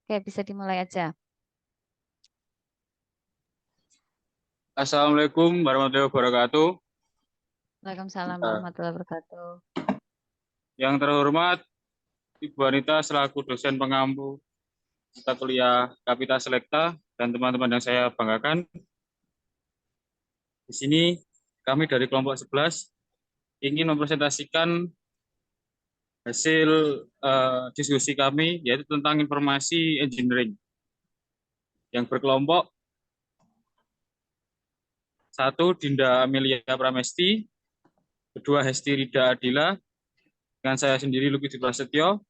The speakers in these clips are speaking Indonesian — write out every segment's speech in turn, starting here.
Oke, bisa dimulai aja. Assalamualaikum warahmatullahi wabarakatuh. Waalaikumsalam warahmatullahi wabarakatuh. Yang terhormat Ibu Anita selaku dosen pengampu mata kuliah Kapita Selekta dan teman-teman yang saya banggakan. Di sini kami dari kelompok 11 ingin mempresentasikan hasil diskusi kami yaitu tentang informasi engineering yang berkelompok 1 Dinda Amelia Pramesti, kedua Hesti Rida Adila, dengan saya sendiri Luki Prasetyo,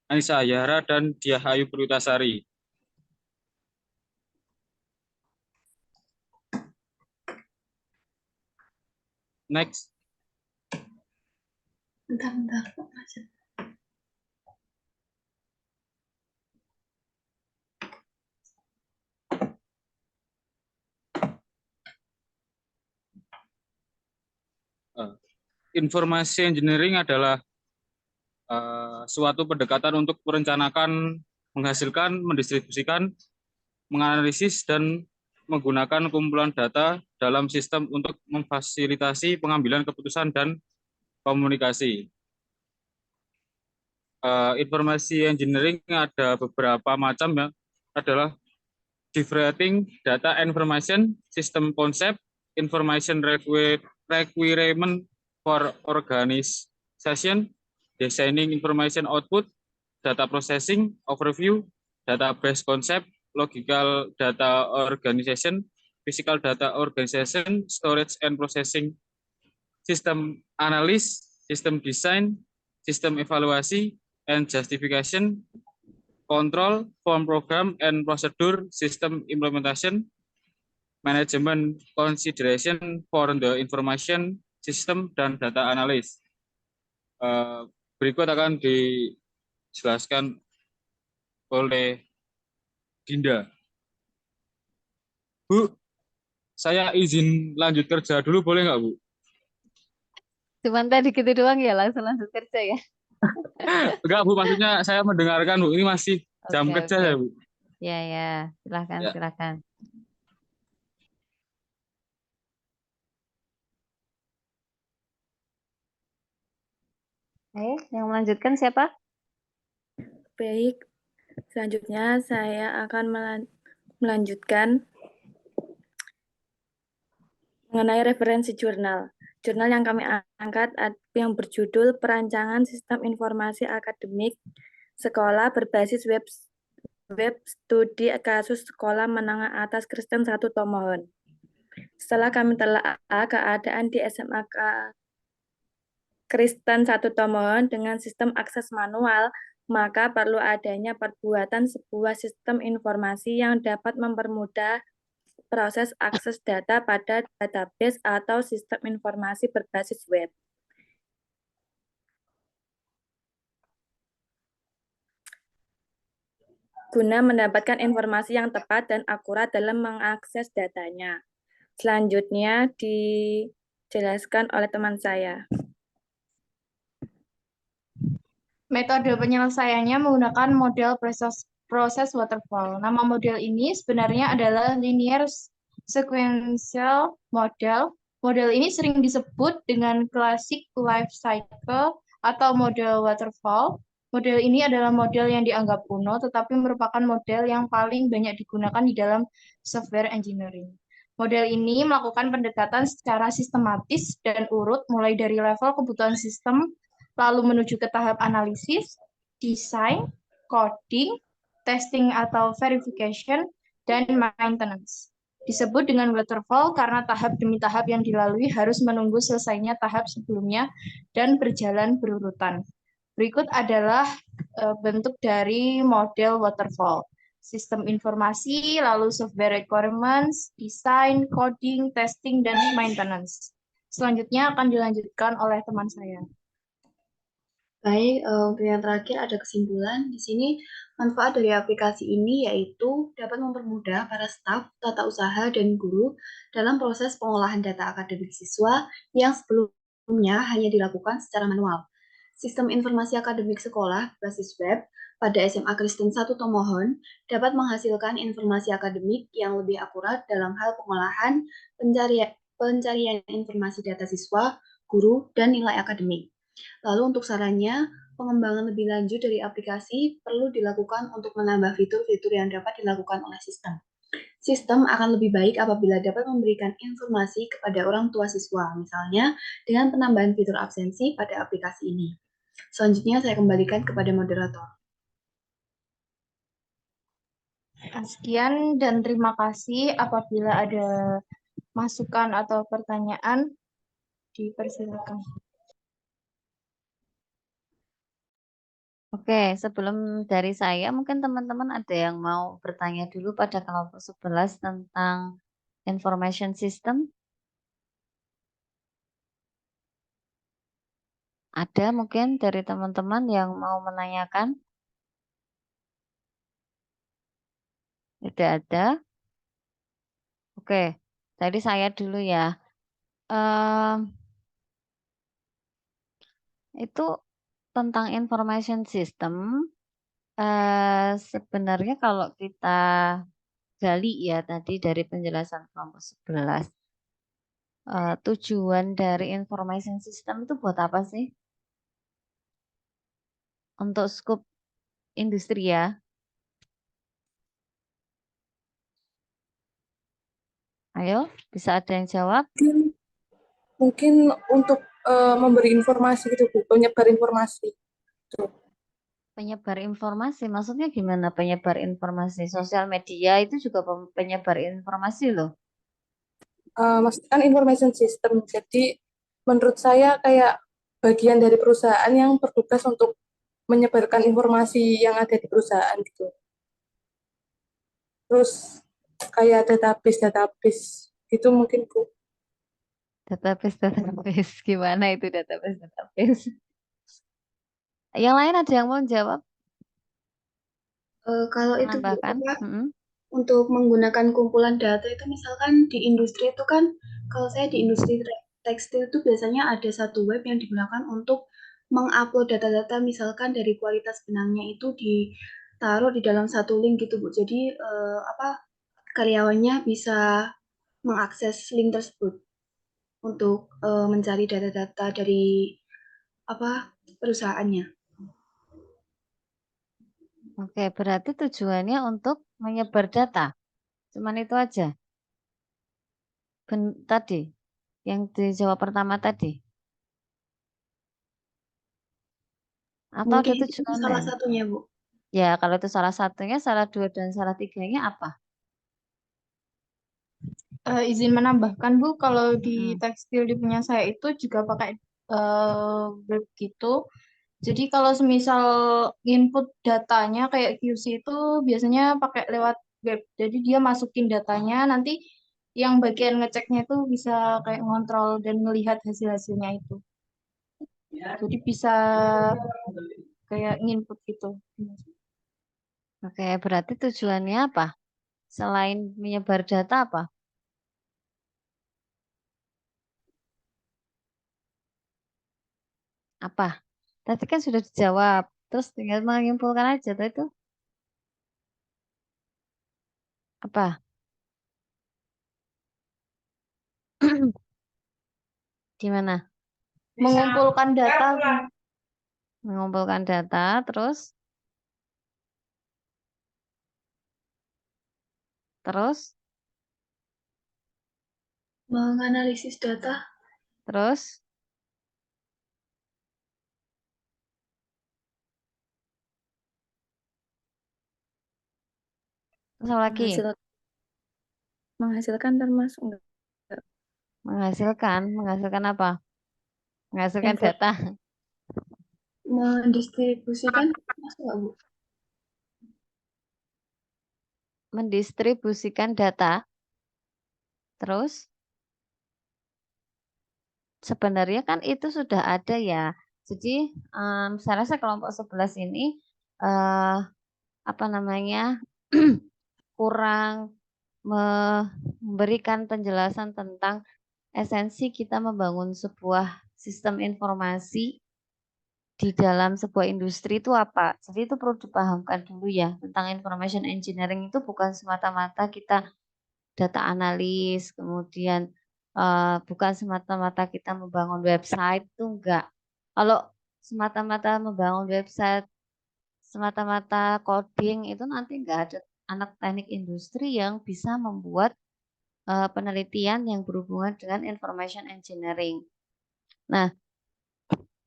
Anissa Ayahara, dan Diah Ayu Perwitasari. Next. Bentar. Informasi engineering adalah suatu pendekatan untuk merencanakan, menghasilkan, mendistribusikan, menganalisis, dan menggunakan kumpulan data dalam sistem untuk memfasilitasi pengambilan keputusan dan komunikasi. Informasi engineering ada beberapa macam ya, adalah differentiating data information, system concept, information requirement for organization, designing information output, data processing, overview, database concept, logical data organization, physical data organization, storage and processing, system analysis, system design, system evaluasi, and justification, control, form program and procedure, system implementation, management consideration for the information system, dan data analysis. Berikut akan dijelaskan oleh Dinda. Bu, saya izin lanjut kerja dulu, boleh nggak Bu? Cuman tadi gitu doang ya, langsung lanjut kerja ya. Enggak Bu, maksudnya saya mendengarkan Bu, ini masih jam kerja ya Bu. Ya, silahkan, Ya. silahkan. Yang melanjutkan siapa? Baik, selanjutnya saya akan melanjutkan mengenai referensi jurnal. Jurnal yang kami angkat yang berjudul Perancangan Sistem Informasi Akademik Sekolah Berbasis Web Studi Kasus Sekolah Menengah Atas Kristen 1 Tomohon. Setelah kami telah keadaan di SMA Kristen 1 Tomohon dengan sistem akses manual, maka perlu adanya perbuatan sebuah sistem informasi yang dapat mempermudah proses akses data pada database atau sistem informasi berbasis web. Guna mendapatkan informasi yang tepat dan akurat dalam mengakses datanya. Selanjutnya dijelaskan oleh teman saya. Metode penyelesaiannya menggunakan model proses waterfall. Nama model ini sebenarnya adalah linear sequential model. Model ini sering disebut dengan classic life cycle atau model waterfall. Model ini adalah model yang dianggap kuno, tetapi merupakan model yang paling banyak digunakan di dalam software engineering. Model ini melakukan pendekatan secara sistematis dan urut, mulai dari level kebutuhan sistem, lalu menuju ke tahap analisis, desain, coding, testing atau verification, dan maintenance. Disebut dengan waterfall karena tahap demi tahap yang dilalui harus menunggu selesainya tahap sebelumnya dan berjalan berurutan. Berikut adalah bentuk dari model waterfall. Sistem informasi, lalu software requirements, desain, coding, testing, dan maintenance. Selanjutnya akan dilanjutkan oleh teman saya. Baik, untuk yang terakhir ada kesimpulan. Di sini manfaat dari aplikasi ini yaitu dapat mempermudah para staf, tata usaha, dan guru dalam proses pengolahan data akademik siswa yang sebelumnya hanya dilakukan secara manual. Sistem informasi akademik sekolah berbasis web pada SMA Kristen 1 Tomohon dapat menghasilkan informasi akademik yang lebih akurat dalam hal pengolahan, pencarian informasi data siswa, guru, dan nilai akademik. Lalu untuk sarannya, pengembangan lebih lanjut dari aplikasi perlu dilakukan untuk menambah fitur-fitur yang dapat dilakukan oleh sistem. Sistem akan lebih baik apabila dapat memberikan informasi kepada orang tua siswa, misalnya dengan penambahan fitur absensi pada aplikasi ini. Selanjutnya saya kembalikan kepada moderator. Sekian dan terima kasih. Apabila ada masukan atau pertanyaan, dipersilakan. Oke, sebelum dari saya, mungkin teman-teman ada yang mau bertanya dulu pada kelompok 11 tentang information system? Ada mungkin dari teman-teman yang mau menanyakan? Tidak ada? Oke, tadi saya dulu ya. Itu tentang information system, sebenarnya kalau kita gali ya tadi dari penjelasan kelompok 11, tujuan dari information system itu buat apa sih? Untuk skup industri ya. Ayo, bisa ada yang jawab? Mungkin untuk memberi informasi gitu Bu, penyebar informasi. Penyebar informasi, maksudnya gimana penyebar informasi? Sosial media itu juga penyebar informasi loh. Maksudnya kan information system. Jadi menurut saya kayak bagian dari perusahaan yang bertugas untuk menyebarkan informasi yang ada di perusahaan gitu. Terus kayak database itu mungkin Bu. Database, gimana itu database? Yang lain ada yang mau jawab? Kalau itu Bu, Menambahkan? untuk menggunakan kumpulan data itu misalkan di industri itu kan, kalau saya di industri tekstil itu biasanya ada satu web yang digunakan untuk mengupload data-data misalkan dari kualitas benangnya itu ditaruh di dalam satu link gitu Bu. Jadi karyawannya bisa mengakses link tersebut untuk mencari data-data dari perusahaannya. Oke, berarti tujuannya untuk menyebar data. Cuman itu aja. Tadi, yang dijawab pertama tadi. Atau Mungkin ada itu tujuan salah lain? satunya Bu. Ya, kalau itu salah satunya, salah dua dan salah tiganya apa? Izin menambahkan Bu, kalau di tekstil di punya saya itu juga pakai web gitu. Jadi kalau semisal input datanya kayak QC itu biasanya pakai lewat web. Jadi dia masukin datanya, nanti yang bagian ngeceknya itu bisa kayak ngontrol dan melihat hasil-hasilnya itu. Jadi bisa kayak input gitu. Oke, berarti tujuannya apa? Selain menyebar data apa? Apa? Tadi kan sudah dijawab. Terus tinggal menyimpulkan aja tuh itu. Apa? Gimana? Mengumpulkan data. Mengumpulkan data, terus Menganalisis data. terus apa lagi? Menghasilkan termasuk enggak? Menghasilkan apa? Menghasilkan Info. data. Mendistribusikan, masuk nggak Bu? Mendistribusikan data. Terus sebenarnya kan itu sudah ada ya. Jadi saya rasa kelompok 11 ini apa namanya kurang memberikan penjelasan tentang esensi kita membangun sebuah sistem informasi di dalam sebuah industri itu apa. Jadi itu perlu dipahamkan dulu ya, tentang information engineering itu bukan semata-mata kita data analis, kemudian bukan semata-mata kita membangun website, itu enggak. Kalau semata-mata membangun website, semata-mata coding, itu nanti enggak ada anak teknik industri yang bisa membuat penelitian yang berhubungan dengan information engineering. Nah,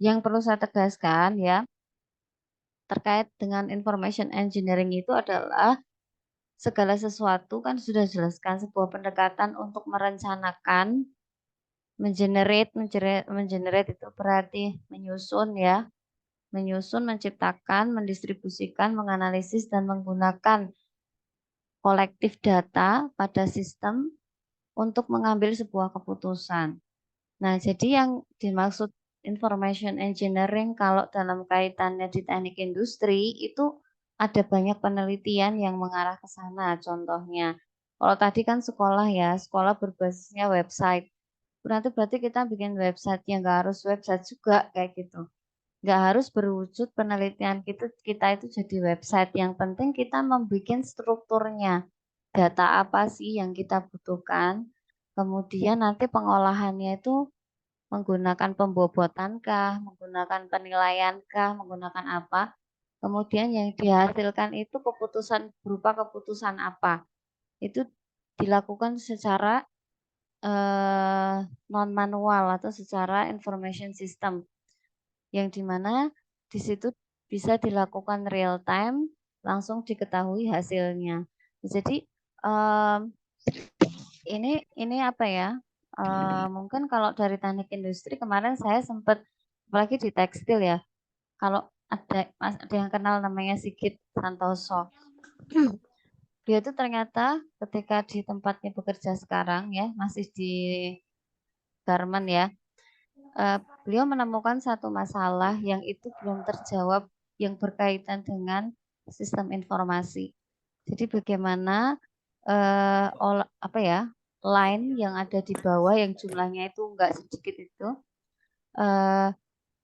yang perlu saya tegaskan ya, terkait dengan information engineering itu adalah segala sesuatu kan sudah jelaskan sebuah pendekatan untuk merencanakan, mengenerate itu berarti menyusun ya, menyusun, menciptakan, mendistribusikan, menganalisis dan menggunakan kolektif data pada sistem untuk mengambil sebuah keputusan. Nah, jadi yang dimaksud information engineering kalau dalam kaitannya di teknik industri itu ada banyak penelitian yang mengarah ke sana. Contohnya, kalau tadi kan sekolah ya, sekolah berbasisnya website. Berarti kita bikin website yang nggak harus website juga kayak gitu. Nggak harus berwujud penelitian kita itu jadi website. Yang penting kita membuat strukturnya. Data apa sih yang kita butuhkan. Kemudian nanti pengolahannya itu menggunakan pembobotankah, menggunakan penilaiankah, menggunakan apa. Kemudian yang dihasilkan itu keputusan berupa keputusan apa. Itu dilakukan secara non manual atau secara information system yang dimana di situ bisa dilakukan real time, langsung diketahui hasilnya. Jadi ini apa ya? Mungkin kalau dari teknik industri kemarin saya sempat apalagi di tekstil ya. Kalau ada yang kenal namanya Sigit Santoso. Dia itu ternyata ketika di tempatnya bekerja sekarang ya, masih di garment ya. Beliau menemukan satu masalah yang itu belum terjawab yang berkaitan dengan sistem informasi. Jadi bagaimana apa ya, line yang ada di bawah yang jumlahnya itu enggak sedikit itu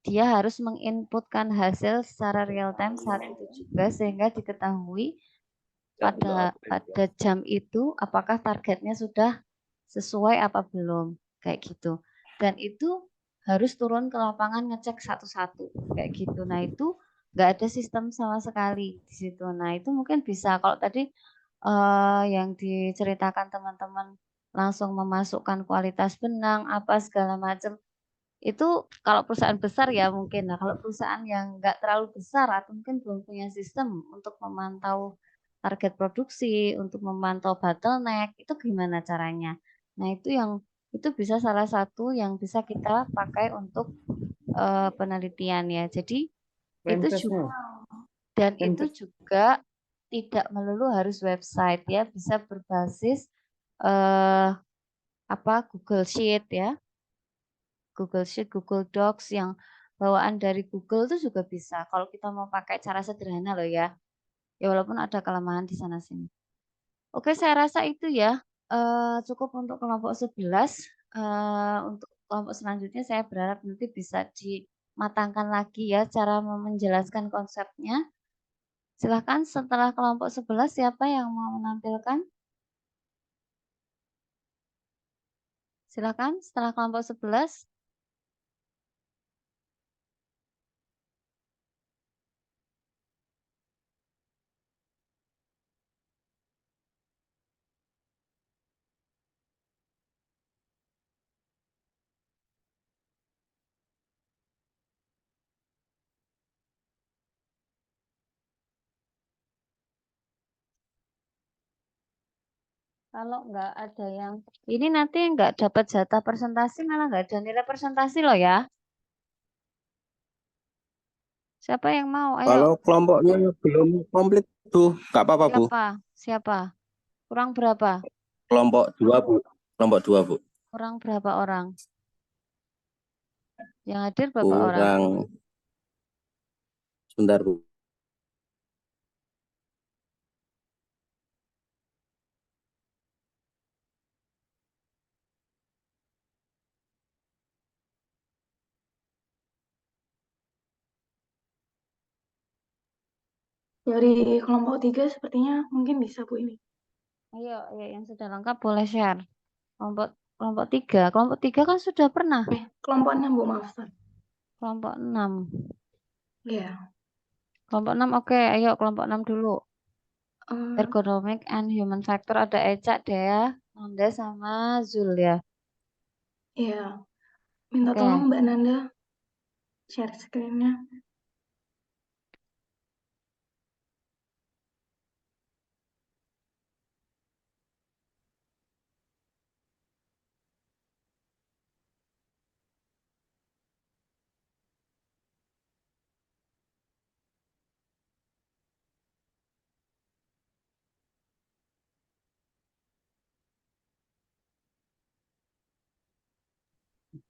dia harus menginputkan hasil secara real time saat itu juga sehingga diketahui pada jam itu apakah targetnya sudah sesuai apa belum kayak gitu. Dan itu harus turun ke lapangan ngecek satu-satu kayak gitu. Nah, itu nggak ada sistem sama sekali di situ. Nah, itu mungkin bisa kalau tadi yang diceritakan teman-teman langsung memasukkan kualitas benang apa segala macam itu kalau perusahaan besar ya mungkin. Nah, kalau perusahaan yang nggak terlalu besar atau mungkin belum punya sistem untuk memantau target produksi, untuk memantau bottleneck, itu gimana caranya? Nah, itu bisa salah satu yang bisa kita pakai untuk penelitian ya. Jadi itu juga dan itu juga tidak melulu harus website ya, bisa berbasis Google Sheet ya. Google Sheet, Google Docs yang bawaan dari Google itu juga bisa. Kalau kita mau pakai cara sederhana loh ya. Ya walaupun ada kelemahan di sana sini. Oke, saya rasa itu ya cukup untuk kelompok 11. Untuk kelompok selanjutnya saya berharap nanti bisa dimatangkan lagi ya cara menjelaskan konsepnya. Silahkan setelah kelompok 11 siapa yang mau menampilkan? Silakan setelah kelompok 11. Kalau nggak ada yang ini nanti nggak dapat jatah presentasi malah nggak ada nilai presentasi loh ya. Siapa yang mau? Kalau Ayo. kelompoknya belum komplit tuh, nggak apa-apa Bu. Siapa? Siapa? Kurang berapa? Kelompok 2 Bu. Kelompok 2 Bu. Kurang berapa orang? Yang hadir berapa orang? Kurang. Sebentar Bu. Dari kelompok 3 sepertinya mungkin bisa Bu ini. Ayo, yang sudah lengkap boleh share. Kelompok 3. Kelompok 3 kan sudah pernah. Kelompok 6 Bu, maaf. Kelompok 6. Iya. Kelompok 6 oke. Ayo kelompok 6 dulu. Eh, Ergonomic and human factor ada Eca, Dea, Nanda sama Zul ya. iya. Minta Oke. tolong Mbak Nanda share screen-nya.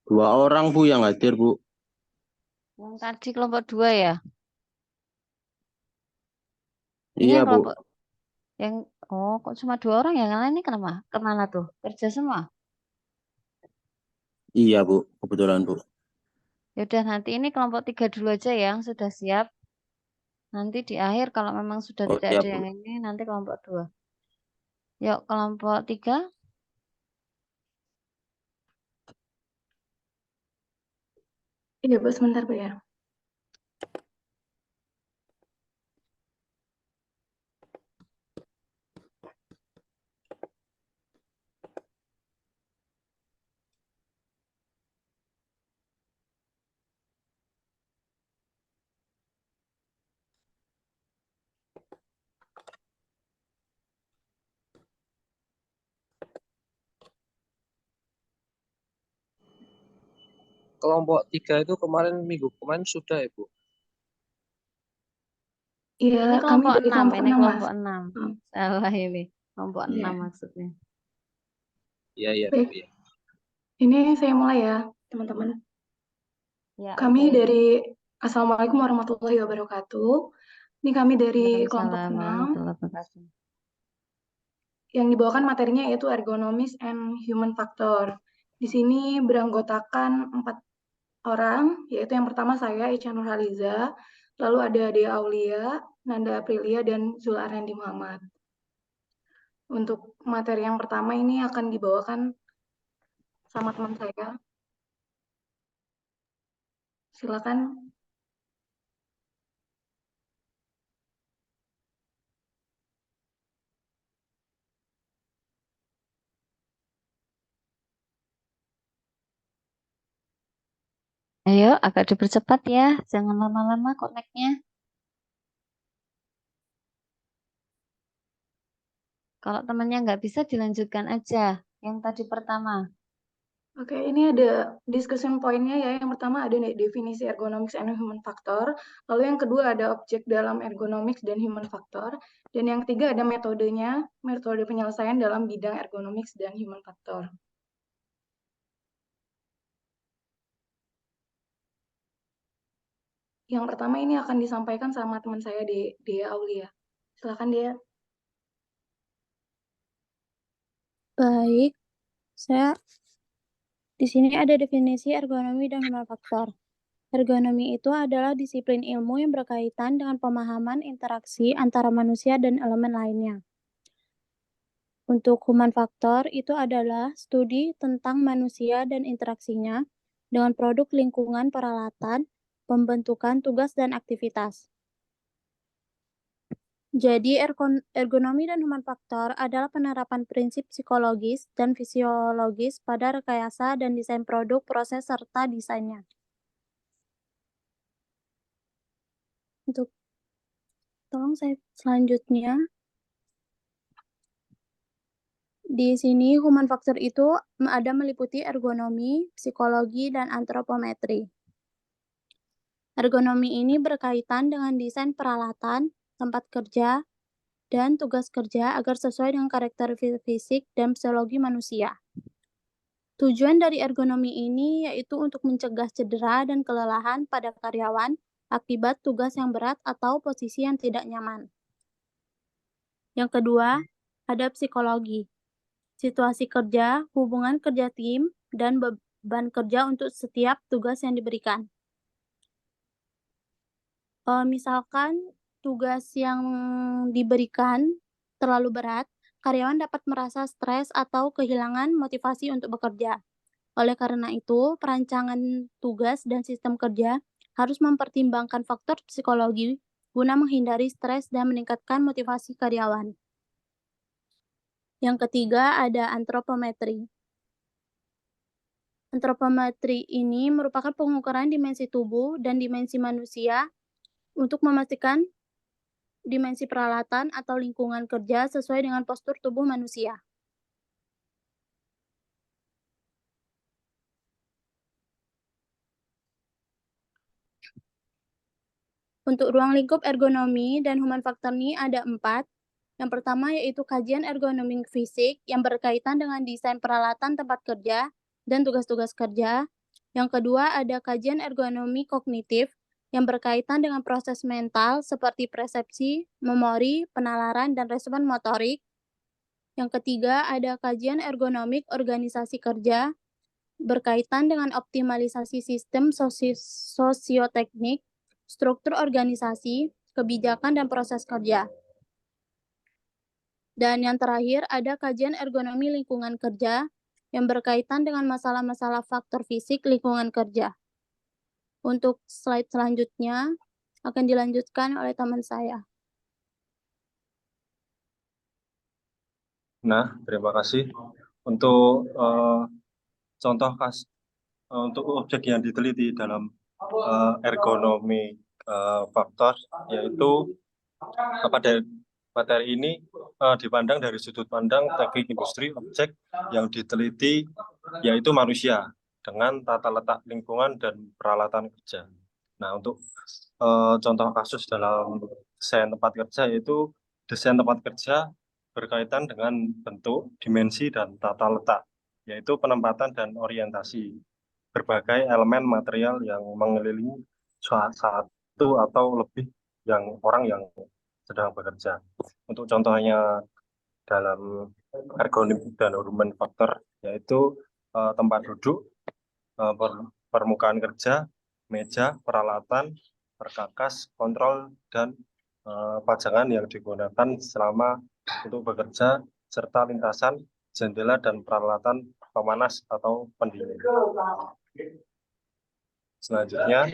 Dua orang Bu yang hadir Bu. Yang tadi kelompok 2 ya. Ini Iya yang Bu. kelompok kok cuma 2 orang yang lain ini kenapa? Kemana tuh? Kerja semua? Iya Bu, kebetulan Bu. Yaudah nanti ini kelompok 3 dulu aja yang sudah siap. Nanti di akhir kalau memang sudah Oh tidak iya ada Bu. yang ini nanti kelompok 2. Yuk kelompok 3. Iya Bu, sebentar Bu ya. Kelompok 3 itu minggu kemarin sudah ya Bu? Iya, Ini kami kelompok dari 6, kelompok ini 6 Mas. kelompok 6. Salah ini. Kelompok 6 Iya. maksudnya. Iya Bu Baik, ya. ini saya mulai ya teman-teman. Ya, Kami oke. dari Assalamualaikum warahmatullahi wabarakatuh. Ini kami dari kelompok Waalaikumsalam 6 warahmatullahi wabarakatuh. yang dibawakan materinya yaitu ergonomis and human factor. Di sini beranggotakan 4 orang, yaitu yang pertama saya, Echa Nurhaliza, lalu ada Dea Aulia, Nanda Aprilia, dan Zul Arnandi Muhammad. Untuk materi yang pertama ini akan dibawakan sama teman saya. Silakan. Ayo, agak dipercepat ya. Jangan lama-lama connect-nya. Kalau temannya nggak bisa, dilanjutkan aja. Yang tadi pertama. Oke, ini ada discussion point-nya ya. Yang pertama ada definisi ergonomics and human factor. Lalu yang kedua ada objek dalam ergonomics dan human factor. Dan yang ketiga ada metodenya, metode penyelesaian dalam bidang ergonomics dan human factor. Yang pertama ini akan disampaikan sama teman saya, Dea Aulia. Silakan Dea. Baik, saya di sini ada definisi ergonomi dan human factor. Ergonomi itu adalah disiplin ilmu yang berkaitan dengan pemahaman interaksi antara manusia dan elemen lainnya. Untuk human factor itu adalah studi tentang manusia dan interaksinya dengan produk lingkungan peralatan, pembentukan tugas dan aktivitas. Jadi, ergonomi dan human factor adalah penerapan prinsip psikologis dan fisiologis pada rekayasa dan desain produk, proses, serta desainnya. Untuk tolong saya selanjutnya. Di sini human factor itu ada meliputi ergonomi, psikologi, dan antropometri. Ergonomi ini berkaitan dengan desain peralatan, tempat kerja, dan tugas kerja agar sesuai dengan karakter fisik dan psikologi manusia. Tujuan dari ergonomi ini yaitu untuk mencegah cedera dan kelelahan pada karyawan akibat tugas yang berat atau posisi yang tidak nyaman. Yang kedua, ada psikologi. Situasi kerja, hubungan kerja tim, dan beban kerja untuk setiap tugas yang diberikan. Misalkan tugas yang diberikan terlalu berat, karyawan dapat merasa stres atau kehilangan motivasi untuk bekerja. Oleh karena itu, perancangan tugas dan sistem kerja harus mempertimbangkan faktor psikologi guna menghindari stres dan meningkatkan motivasi karyawan. Yang ketiga ada antropometri. Antropometri ini merupakan pengukuran dimensi tubuh dan dimensi manusia untuk memastikan dimensi peralatan atau lingkungan kerja sesuai dengan postur tubuh manusia. Untuk ruang lingkup ergonomi dan human factor ini ada 4. Yang pertama yaitu kajian ergonomi fisik yang berkaitan dengan desain peralatan tempat kerja dan tugas-tugas kerja. Yang kedua ada kajian ergonomi kognitif yang berkaitan dengan proses mental seperti persepsi, memori, penalaran, dan respon motorik. Yang ketiga ada kajian ergonomik organisasi kerja berkaitan dengan optimalisasi sistem sosioteknik, struktur organisasi, kebijakan, dan proses kerja. Dan yang terakhir, ada kajian ergonomi lingkungan kerja yang berkaitan dengan masalah-masalah faktor fisik lingkungan kerja. Untuk slide selanjutnya akan dilanjutkan oleh teman saya. Nah, terima kasih. Untuk contoh untuk objek yang diteliti dalam ergonomi faktor, yaitu pada materi ini dipandang dari sudut pandang teknik industri objek yang diteliti yaitu manusia dengan tata letak lingkungan dan peralatan kerja. Nah, untuk contoh kasus dalam desain tempat kerja yaitu desain tempat kerja berkaitan dengan bentuk, dimensi, dan tata letak, yaitu penempatan dan orientasi berbagai elemen material yang mengelilingi satu atau lebih orang yang sedang bekerja. Untuk contohnya dalam ergonomi dan human factor, yaitu tempat duduk, permukaan kerja, meja, peralatan, perkakas, kontrol, dan pajangan yang digunakan selama untuk bekerja, serta lintasan, jendela, dan peralatan pemanas atau pendingin. Selanjutnya,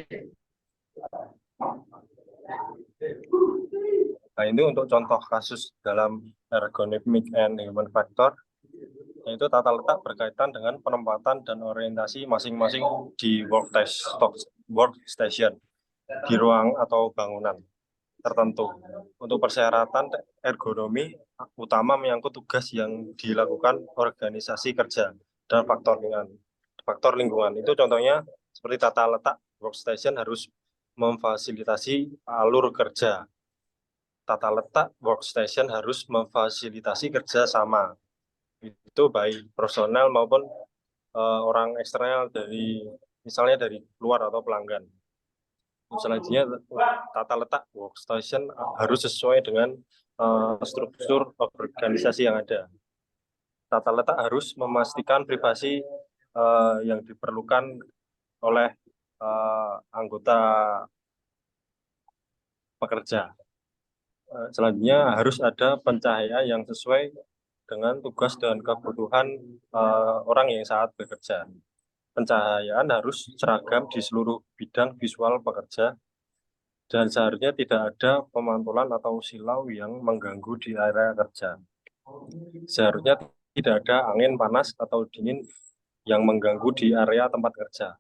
nah ini untuk contoh kasus dalam ergonomic and human factor, yaitu tata letak berkaitan dengan penempatan dan orientasi masing-masing di workstation, di ruang atau bangunan tertentu. Untuk persyaratan ergonomi utama menyangkut tugas yang dilakukan organisasi kerja dan faktor lingkungan. Itu contohnya seperti tata letak workstation harus memfasilitasi alur kerja. Tata letak workstation harus memfasilitasi kerja sama. Itu baik personel maupun orang eksternal misalnya dari luar atau pelanggan. Selanjutnya, tata letak workstation harus sesuai dengan struktur organisasi yang ada. Tata letak harus memastikan privasi yang diperlukan oleh anggota pekerja. Selanjutnya, harus ada pencahayaan yang sesuai dengan tugas dan kebutuhan orang yang saat bekerja. Pencahayaan harus seragam di seluruh bidang visual pekerja, dan seharusnya tidak ada pemantulan atau silau yang mengganggu di area kerja. Seharusnya tidak ada angin panas atau dingin yang mengganggu di area tempat kerja.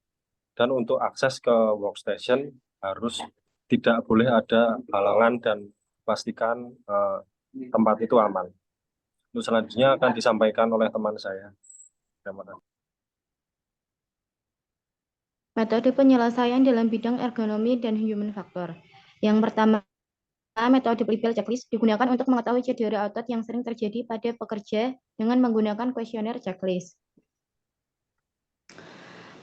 Dan untuk akses ke workstation harus tidak boleh ada halangan dan pastikan tempat itu aman. Untuk selanjutnya akan disampaikan oleh teman saya. Terima kasih. Metode penyelesaian dalam bidang ergonomi dan human factor. Yang pertama, metode Pebble checklist digunakan untuk mengetahui cedera otot yang sering terjadi pada pekerja dengan menggunakan kuesioner checklist.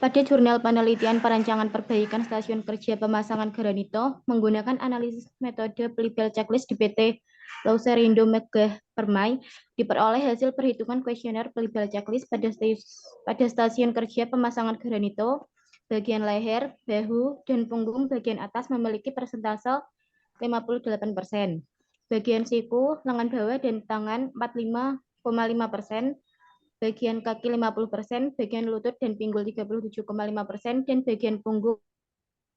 Pada jurnal penelitian perancangan perbaikan stasiun kerja pemasangan granito menggunakan analisis metode Pebble checklist di PT Lauserindo Megah Permai, diperoleh hasil perhitungan kuesioner Pebble checklist pada stasiun kerja pemasangan granito. Bagian leher, bahu, dan punggung bagian atas memiliki persentase 58%. Bagian siku, lengan bawah dan tangan 45,5%. Bagian kaki 50%, bagian lutut dan pinggul 37,5%, dan bagian punggung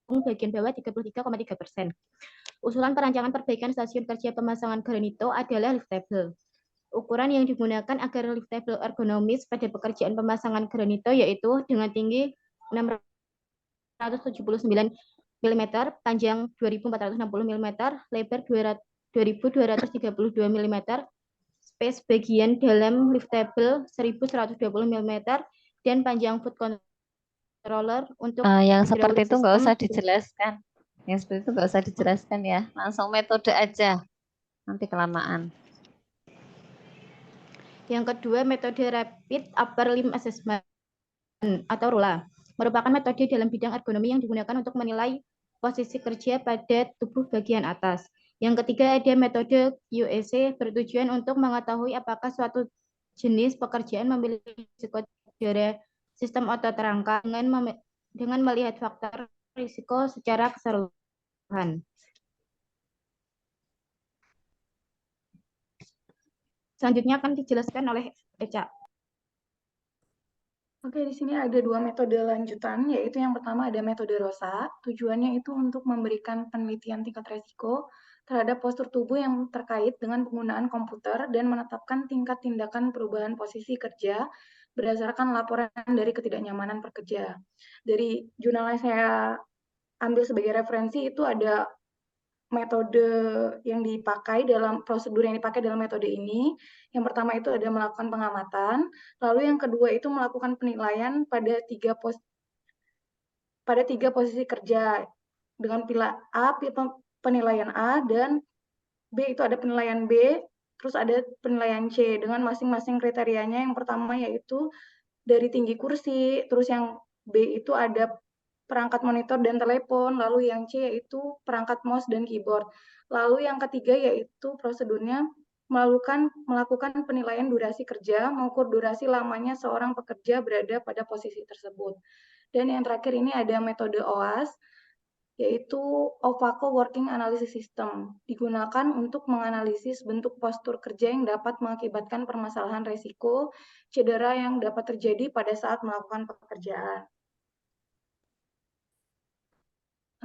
bagian bawah 33,3%. Usulan perancangan perbaikan stasiun kerja pemasangan granito adalah liftable. Ukuran yang digunakan agar liftable ergonomis pada pekerjaan pemasangan granito yaitu dengan tinggi 679 mm, panjang 2460 mm, lebar 2232 mm, space bagian dalam liftable 1120 mm, dan panjang foot controller untuk Yang seperti hydraulic itu nggak system. usah dijelaskan. Yang seperti itu nggak usah dijelaskan ya. Langsung metode aja. Nanti kelamaan. Yang kedua, metode Rapid Upper Limb Assessment atau RULA. Merupakan metode dalam bidang ergonomi yang digunakan untuk menilai posisi kerja pada tubuh bagian atas. Yang ketiga, ada metode UEC bertujuan untuk mengetahui apakah suatu jenis pekerjaan memiliki risiko cedera sistem otot rangka dengan melihat faktor risiko secara keseluruhan. Selanjutnya akan dijelaskan oleh Eca. Oke, di sini ada dua metode lanjutan, yaitu yang pertama ada metode ROSA. Tujuannya itu untuk memberikan penelitian tingkat resiko terhadap postur tubuh yang terkait dengan penggunaan komputer dan menetapkan tingkat tindakan perubahan posisi kerja berdasarkan laporan dari ketidaknyamanan pekerja. Dari jurnal yang saya ambil sebagai referensi itu ada metode yang dipakai dalam prosedur yang dipakai dalam metode ini. Yang pertama itu ada melakukan pengamatan, lalu yang kedua itu melakukan penilaian pada tiga posisi kerja dengan pila A, penilaian A, dan B itu ada penilaian B, terus ada penilaian C dengan masing-masing kriterianya. Yang pertama yaitu dari tinggi kursi, terus yang B itu ada perangkat monitor dan telepon, lalu yang C yaitu perangkat mouse dan keyboard. Lalu yang ketiga yaitu prosedurnya melakukan penilaian durasi kerja, mengukur durasi lamanya seorang pekerja berada pada posisi tersebut. Dan yang terakhir ini ada metode OAS, yaitu Ovako Working Analysis System, digunakan untuk menganalisis bentuk postur kerja yang dapat mengakibatkan permasalahan resiko cedera yang dapat terjadi pada saat melakukan pekerjaan.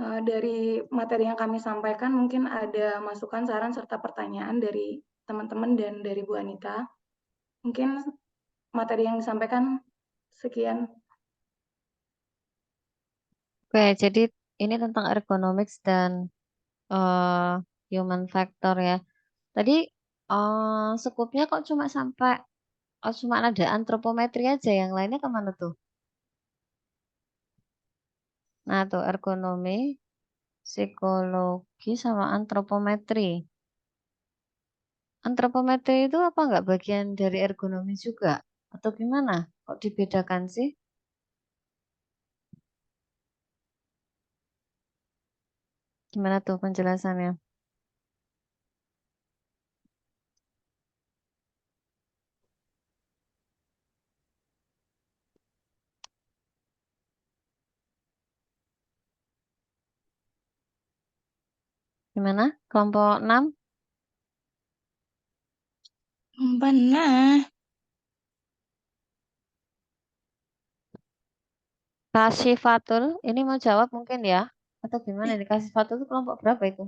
Dari materi yang kami sampaikan, mungkin ada masukan, saran, serta pertanyaan dari teman-teman dan dari Bu Anita. Mungkin materi yang disampaikan sekian. Oke, jadi ini tentang ergonomics dan human factor ya. Tadi skupnya kok cuma sampai cuma ada antropometri aja, yang lainnya kemana tuh? Nah tuh ergonomi, psikologi sama antropometri. Antropometri itu apa nggak bagian dari ergonomi juga? Atau gimana? Kok dibedakan sih? Gimana tuh penjelasannya? Gimana? Kelompok 6? Benar. Kasifatul, ini mau jawab mungkin ya? Atau gimana nih? Kasifatul itu kelompok berapa itu?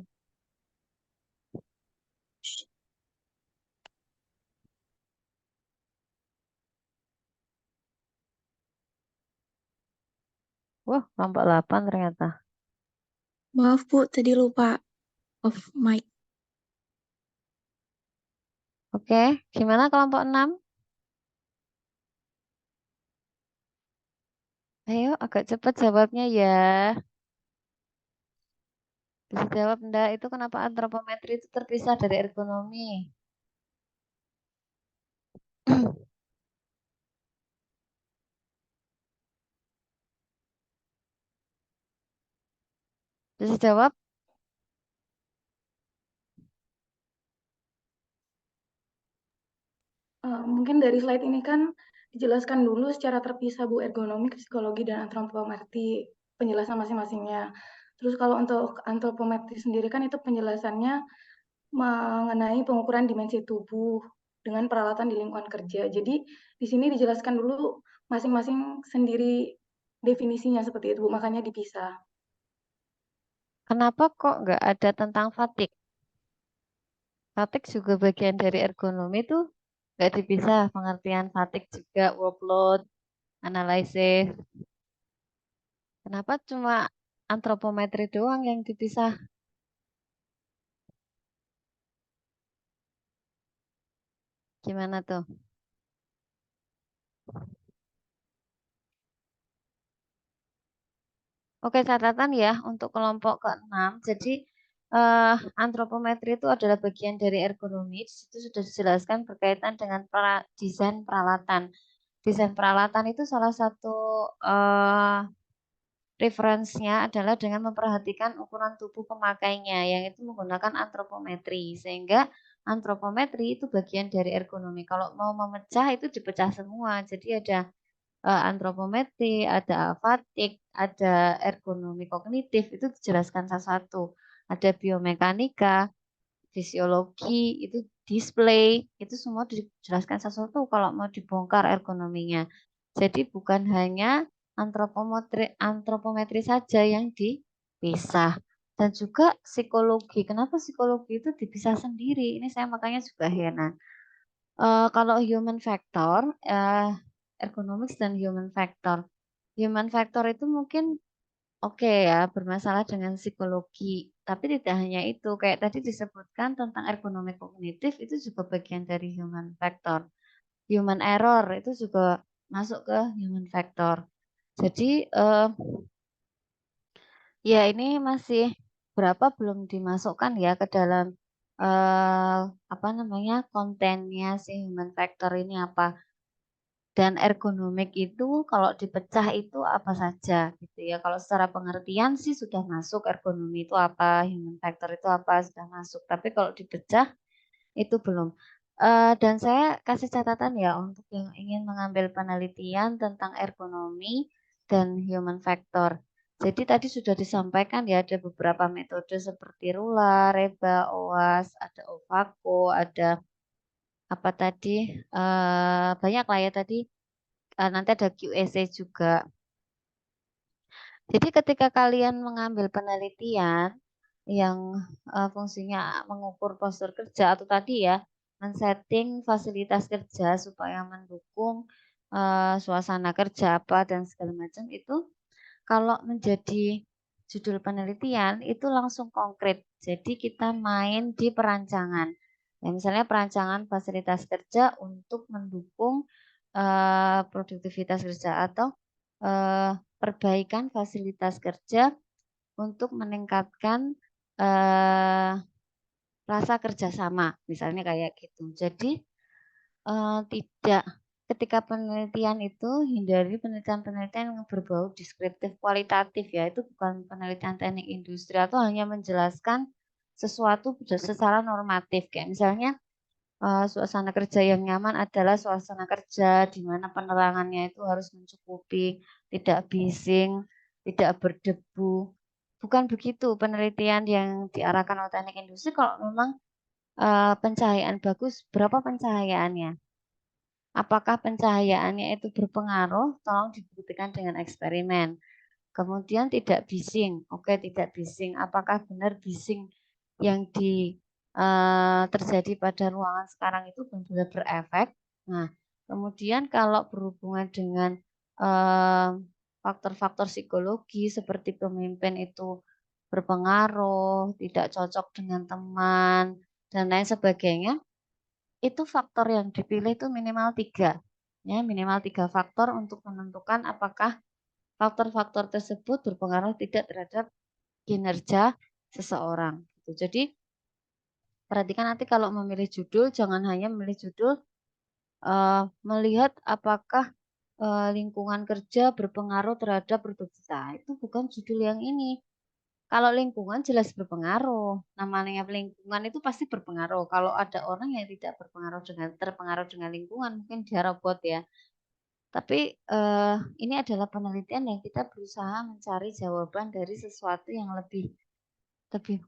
Wah, kelompok 8 ternyata. Maaf Bu, tadi lupa off mic. Oke, gimana kelompok 6? Ayo, agak cepat jawabnya ya. Bisa jawab enggak? Itu kenapa antropometri itu terpisah dari ergonomi? Bisa jawab? Mungkin dari slide ini kan dijelaskan dulu secara terpisah Bu, ergonomi, psikologi, dan antropometri, penjelasan masing-masingnya. Terus kalau untuk antropometri sendiri kan itu penjelasannya mengenai pengukuran dimensi tubuh dengan peralatan di lingkungan kerja. Jadi di sini dijelaskan dulu masing-masing sendiri definisinya seperti itu, Bu, makanya dipisah. Kenapa kok nggak ada tentang fatigue? Fatigue juga bagian dari ergonomi tuh nggak dipisah, pengertian fatigue juga workload, analisis. Kenapa cuma antropometri doang yang dipisah? Gimana tuh? Oke, catatan ya untuk kelompok ke-6. Jadi antropometri itu adalah bagian dari ergonomi. Di situ sudah dijelaskan berkaitan dengan desain peralatan. Desain peralatan itu salah satu referensinya adalah dengan memperhatikan ukuran tubuh pemakainya, yang itu menggunakan antropometri. Sehingga antropometri itu bagian dari ergonomi. Kalau mau memecah itu dipecah semua. Jadi ada antropometri, ada fatigue, ada ergonomi kognitif, itu dijelaskan satu-satu. Ada biomekanika, fisiologi, itu display, itu semua dijelaskan satu-satu kalau mau dibongkar ergonominya. Jadi bukan hanya antropometri saja yang dipisah. Dan juga psikologi. Kenapa psikologi itu dipisah sendiri? Ini saya makanya juga heran. Kalau human factor, ergonomics dan human factor. Human factor itu mungkin oke ya, bermasalah dengan psikologi. Tapi tidak hanya itu, kayak tadi disebutkan tentang ergonomi kognitif, itu juga bagian dari human factor. Human error itu juga masuk ke human factor. Jadi ya ini masih berapa belum dimasukkan ya ke dalam apa namanya kontennya si human factor ini apa. Dan ergonomik itu kalau dipecah itu apa saja gitu ya. Kalau secara pengertian sih sudah masuk ergonomi itu apa, human factor itu apa sudah masuk. Tapi kalau dipecah itu belum. Dan saya kasih catatan ya untuk yang ingin mengambil penelitian tentang ergonomi dan human factor. Jadi tadi sudah disampaikan ya ada beberapa metode seperti Rula, Reba, OAS, ada Ovako, ada apa tadi banyak lah ya tadi. Nanti ada QSC juga. Jadi ketika kalian mengambil penelitian yang fungsinya mengukur postur kerja atau tadi ya, men-setting fasilitas kerja supaya mendukung suasana kerja apa dan segala macam itu, kalau menjadi judul penelitian itu langsung konkret. Jadi kita main di perancangan. Ya, misalnya perancangan fasilitas kerja untuk mendukung produktivitas kerja atau perbaikan fasilitas kerja untuk meningkatkan rasa kerjasama, misalnya kayak gitu. Jadi tidak ketika penelitian itu hindari penelitian-penelitian yang berbau deskriptif kualitatif ya, itu bukan penelitian teknik industri atau hanya menjelaskan sesuatu secara normatif kayak misalnya suasana kerja yang nyaman adalah suasana kerja di mana penerangannya itu harus mencukupi, tidak bising, tidak berdebu. Bukan begitu penelitian yang diarahkan oleh teknik industri. Kalau memang pencahayaan bagus, berapa pencahayaannya? Apakah pencahayaannya itu berpengaruh? Tolong dibuktikan dengan eksperimen. Kemudian tidak bising. Oke, tidak bising. Apakah benar bising yang terjadi pada ruangan sekarang itu benar-benar berefek? Nah, kemudian kalau berhubungan dengan faktor-faktor psikologi seperti pemimpin itu berpengaruh, tidak cocok dengan teman, dan lain sebagainya, itu faktor yang dipilih itu minimal 3. Ya, minimal 3 faktor untuk menentukan apakah faktor-faktor tersebut berpengaruh tidak terhadap kinerja seseorang. Jadi perhatikan nanti kalau memilih judul, jangan hanya memilih judul melihat apakah lingkungan kerja berpengaruh terhadap produktivitas. Itu bukan judul yang ini. Kalau lingkungan jelas berpengaruh. Namanya lingkungan itu pasti berpengaruh. Kalau ada orang yang tidak terpengaruh dengan lingkungan, mungkin dia robot ya. Tapi ini adalah penelitian yang kita berusaha mencari jawaban dari sesuatu yang lebih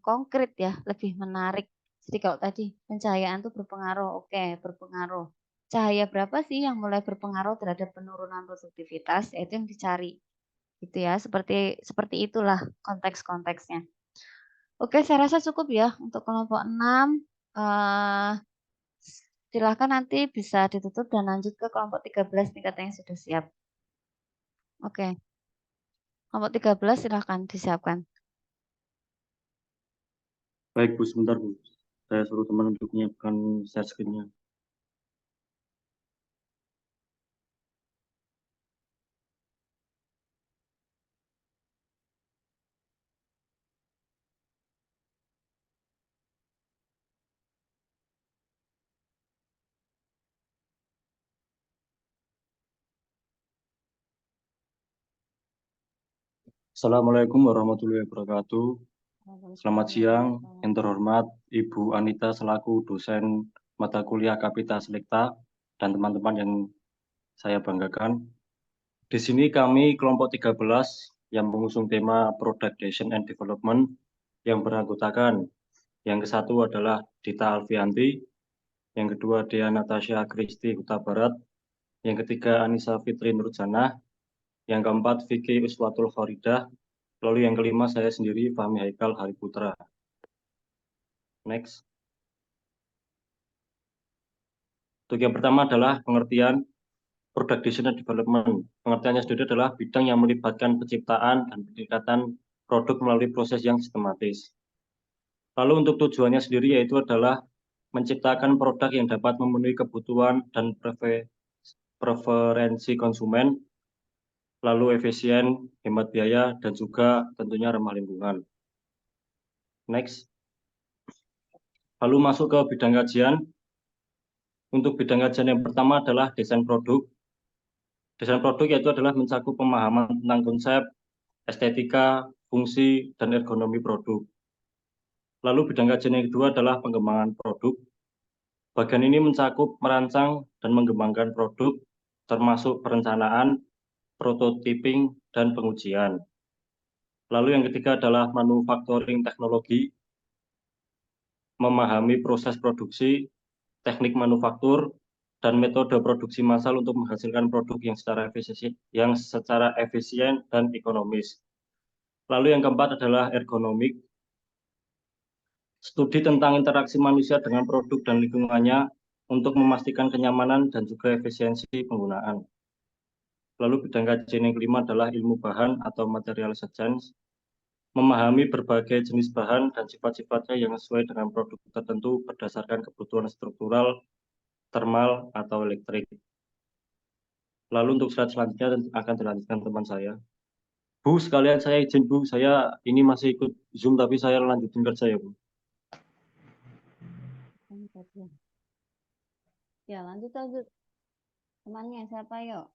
konkret ya, lebih menarik. Jadi kalau tadi pencahayaan itu berpengaruh, oke, berpengaruh. Cahaya berapa sih yang mulai berpengaruh terhadap penurunan produktivitas? Itu yang dicari. Gitu ya, seperti itulah konteks-konteksnya. Oke, saya rasa cukup ya untuk kelompok 6. Silahkan nanti bisa ditutup dan lanjut ke kelompok 13 nih katanya sudah siap. Oke. Kelompok 13 silahkan disiapkan. Baik, Bu, sebentar, Bu. Saya suruh teman untuk menyiapkan share screen-nya. Assalamualaikum warahmatullahi wabarakatuh. Selamat siang, yang terhormat Ibu Anita selaku dosen mata kuliah Kapita Selekta dan teman-teman yang saya banggakan. Di sini kami kelompok 13 yang mengusung tema Product Design and Development yang beranggotakan yang ke-1 adalah Dita Alfianti, yang kedua Dea Natasha Kristi Huta Barat, yang ketiga Anissa Fitri Nurjanah, yang keempat Vicky Uswatul Khoridah, lalu yang kelima saya sendiri Fahmi Haikal Hariputra. Next. Untuk yang pertama adalah pengertian Product Design and Development. Pengertiannya sendiri adalah bidang yang melibatkan penciptaan dan peningkatan produk melalui proses yang sistematis. Lalu untuk tujuannya sendiri yaitu adalah menciptakan produk yang dapat memenuhi kebutuhan dan preferensi konsumen, lalu efisien, hemat biaya, dan juga tentunya ramah lingkungan. Next. Lalu masuk ke bidang kajian. Untuk bidang kajian yang pertama adalah desain produk. Desain produk yaitu adalah mencakup pemahaman tentang konsep, estetika, fungsi, dan ergonomi produk. Lalu bidang kajian yang kedua adalah pengembangan produk. Bagian ini mencakup merancang dan mengembangkan produk, termasuk perencanaan, prototyping, dan pengujian. Lalu yang ketiga adalah manufacturing teknologi, memahami proses produksi, teknik manufaktur, dan metode produksi massal untuk menghasilkan produk yang secara efisien dan ekonomis. Lalu yang keempat adalah ergonomik, studi tentang interaksi manusia dengan produk dan lingkungannya untuk memastikan kenyamanan dan juga efisiensi penggunaan. Lalu bidang kajian yang kelima adalah ilmu bahan atau material science, memahami berbagai jenis bahan dan sifat-sifatnya yang sesuai dengan produk tertentu berdasarkan kebutuhan struktural, termal, atau elektrik. Lalu untuk slide selanjutnya akan dilanjutkan teman saya. Bu, sekalian saya izin Bu, saya ini masih ikut Zoom tapi saya lanjutin kerja ya Bu. Ya, lanjut. Temannya siapa yuk?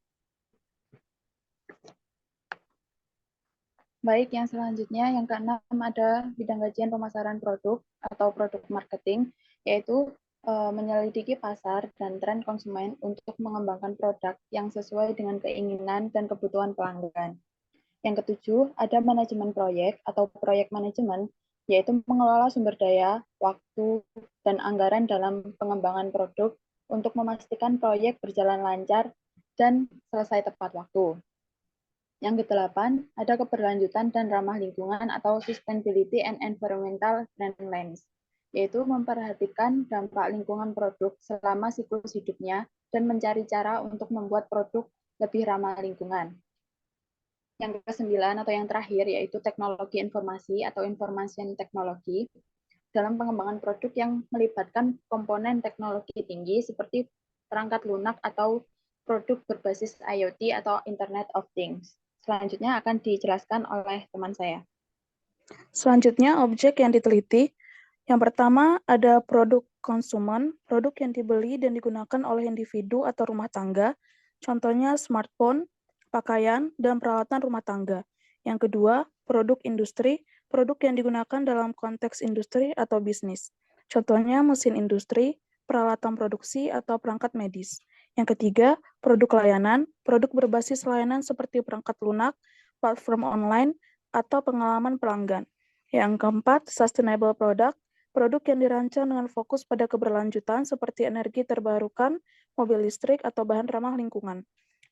Baik, yang selanjutnya yang keenam ada bidang kajian pemasaran produk atau produk marketing, yaitu menyelidiki pasar dan tren konsumen untuk mengembangkan produk yang sesuai dengan keinginan dan kebutuhan pelanggan. Yang ketujuh, ada manajemen proyek atau proyek manajemen, yaitu mengelola sumber daya, waktu, dan anggaran dalam pengembangan produk untuk memastikan proyek berjalan lancar dan selesai tepat waktu. Yang kedelapan, ada keberlanjutan dan ramah lingkungan atau sustainability and environmental lens, yaitu memperhatikan dampak lingkungan produk selama siklus hidupnya dan mencari cara untuk membuat produk lebih ramah lingkungan. Yang kesembilan atau yang terakhir yaitu teknologi informasi atau information technology dalam pengembangan produk yang melibatkan komponen teknologi tinggi seperti perangkat lunak atau produk berbasis IoT atau Internet of Things. Selanjutnya akan dijelaskan oleh teman saya. Selanjutnya, objek yang diteliti. Yang pertama, ada produk konsumen, produk yang dibeli dan digunakan oleh individu atau rumah tangga, contohnya smartphone, pakaian, dan peralatan rumah tangga. Yang kedua, produk industri, produk yang digunakan dalam konteks industri atau bisnis, contohnya mesin industri, peralatan produksi, atau perangkat medis. Yang ketiga, produk layanan, produk berbasis layanan seperti perangkat lunak, platform online, atau pengalaman pelanggan. Yang keempat, sustainable product, produk yang dirancang dengan fokus pada keberlanjutan seperti energi terbarukan, mobil listrik, atau bahan ramah lingkungan.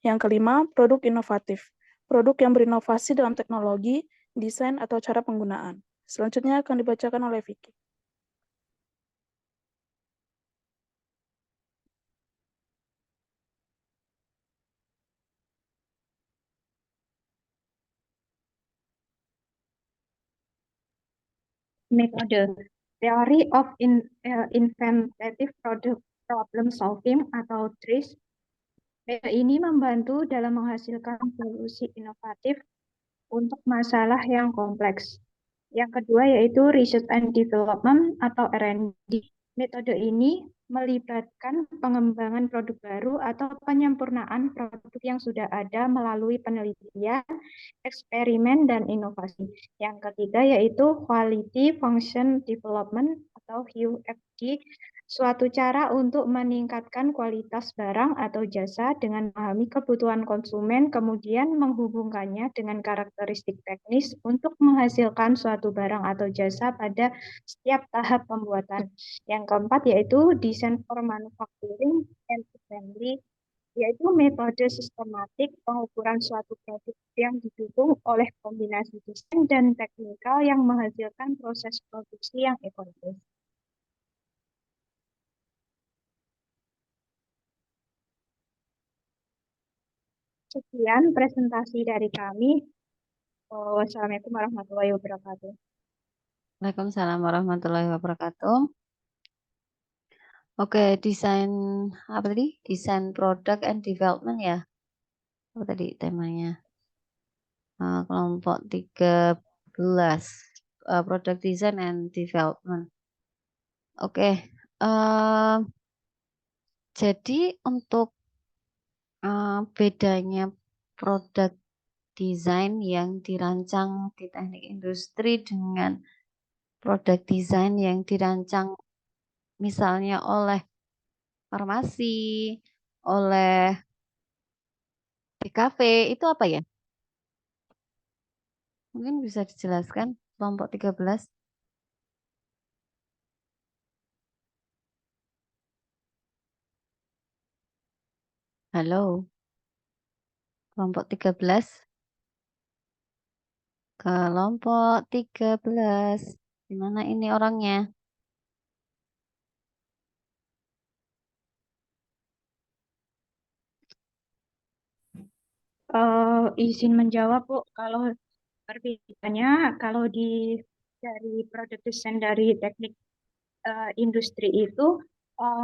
Yang kelima, produk inovatif, produk yang berinovasi dalam teknologi, desain, atau cara penggunaan. Selanjutnya akan dibacakan oleh Vicky. Metode Theory of Inventive Product Problem Solving atau TRIS. Metode ini membantu dalam menghasilkan solusi inovatif untuk masalah yang kompleks. Yang kedua yaitu Research and Development atau R&D. Metode ini melibatkan pengembangan produk baru atau penyempurnaan produk yang sudah ada melalui penelitian, eksperimen, dan inovasi. Yang ketiga yaitu Quality Function Development atau QFD, suatu cara untuk meningkatkan kualitas barang atau jasa dengan memahami kebutuhan konsumen, kemudian menghubungkannya dengan karakteristik teknis untuk menghasilkan suatu barang atau jasa pada setiap tahap pembuatan. Yang keempat yaitu Design for Manufacturing and Assembly, yaitu metode sistematik pengukuran suatu produk yang didukung oleh kombinasi desain dan teknikal yang menghasilkan proses produksi yang ekonomis. Sekian presentasi dari kami. Wassalamualaikum warahmatullahi wabarakatuh. Waalaikumsalam warahmatullahi wabarakatuh. Oke, desain apa tadi? Desain product and development ya. Apa tadi temanya? Kelompok 13. Product design and development. Oke. Jadi untuk bedanya produk desain yang dirancang di teknik industri dengan produk desain yang dirancang misalnya oleh farmasi, oleh BKV, itu apa ya? Mungkin bisa dijelaskan kelompok 13. Halo. Kelompok 13. Kelompok 13. Di mana ini orangnya? Izin menjawab, Bu. Kalau perbedaannya, kalau dari produk desain dari teknik industri itu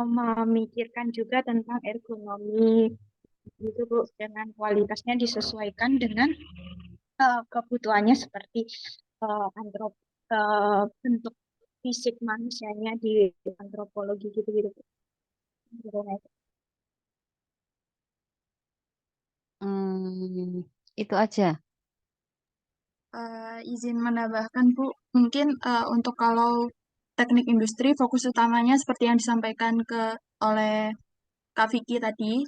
memikirkan juga tentang ergonomi, gitu Bu, dengan kualitasnya disesuaikan dengan kebutuhannya seperti bentuk fisik manusianya di antropologi gitu-gitu. Itu aja. Izin menambahkan Bu, mungkin untuk kalau teknik industri fokus utamanya seperti yang disampaikan oleh Kak Vicky tadi,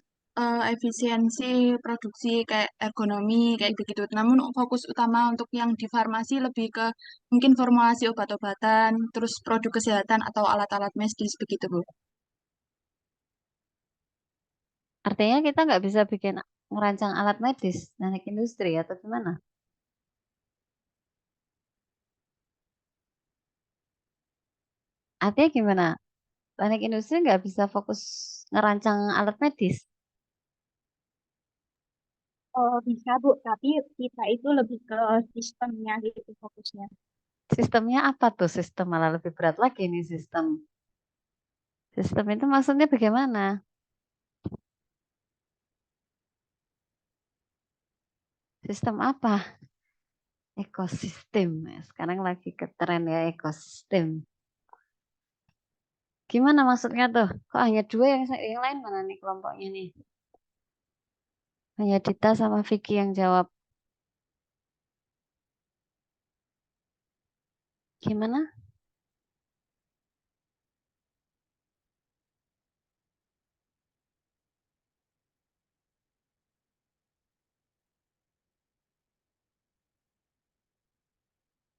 efisiensi produksi kayak ergonomi kayak begitu. Namun fokus utama untuk yang di farmasi lebih ke mungkin formulasi obat-obatan, terus produk kesehatan atau alat-alat medis begitu Bu. Artinya kita nggak bisa bikin ngerancang alat medis teknik industri atau gimana? Artinya gimana? Teknik industri nggak bisa fokus ngerancang alat medis? Oh, bisa Bu, tapi kita itu lebih ke sistemnya gitu fokusnya. Sistemnya apa tuh? Sistem malah lebih berat lagi nih sistem. Sistem itu maksudnya bagaimana? Sistem apa? Ekosistem. Sekarang lagi ke tren ya ekosistem. Gimana maksudnya tuh? Kok hanya dua yang lain mana nih kelompoknya nih? Hanya Dita sama Vicky yang jawab. Gimana?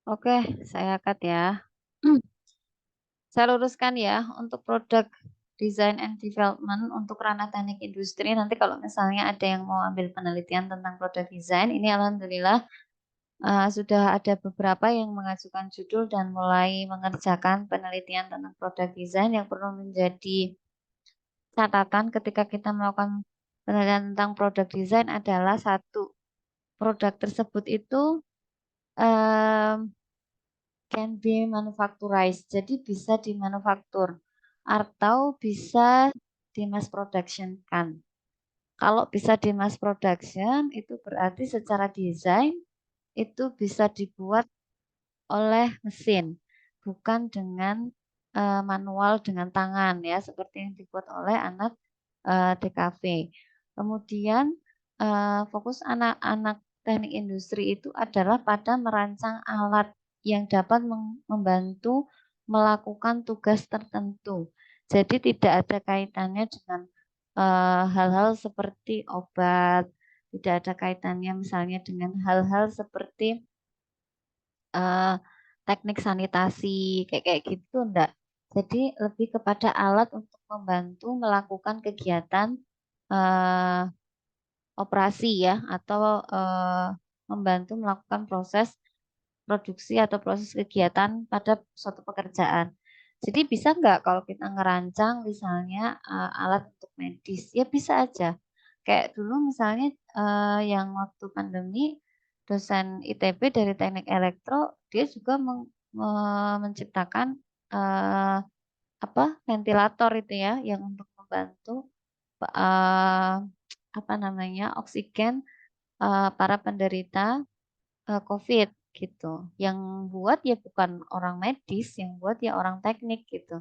Oke, saya cut ya. Saya luruskan ya untuk produk design and development untuk ranah teknik industri. Nanti kalau misalnya ada yang mau ambil penelitian tentang produk design, ini alhamdulillah sudah ada beberapa yang mengajukan judul dan mulai mengerjakan penelitian tentang produk design. Yang perlu menjadi catatan ketika kita melakukan penelitian tentang produk design adalah satu, produk tersebut itu can be manufacturized, jadi bisa dimanufaktur atau bisa di mass production kan. Kalau bisa di mass production itu berarti secara desain itu bisa dibuat oleh mesin, bukan dengan manual dengan tangan ya, seperti yang dibuat oleh anak TKV. Kemudian fokus anak-anak teknik industri itu adalah pada merancang alat yang dapat membantu melakukan tugas tertentu. Jadi tidak ada kaitannya dengan hal-hal seperti obat, tidak ada kaitannya misalnya dengan hal-hal seperti teknik sanitasi kayak kayak gitu enggak. Jadi lebih kepada alat untuk membantu melakukan kegiatan operasi ya atau membantu melakukan proses produksi atau proses kegiatan pada suatu pekerjaan. Jadi bisa nggak kalau kita ngerancang misalnya alat untuk medis? Ya bisa aja. Kayak dulu misalnya yang waktu pandemi dosen ITB dari teknik elektro dia juga menciptakan apa ventilator itu ya yang untuk membantu apa namanya oksigen para penderita COVID gitu. Yang buat ya bukan orang medis, yang buat ya orang teknik gitu.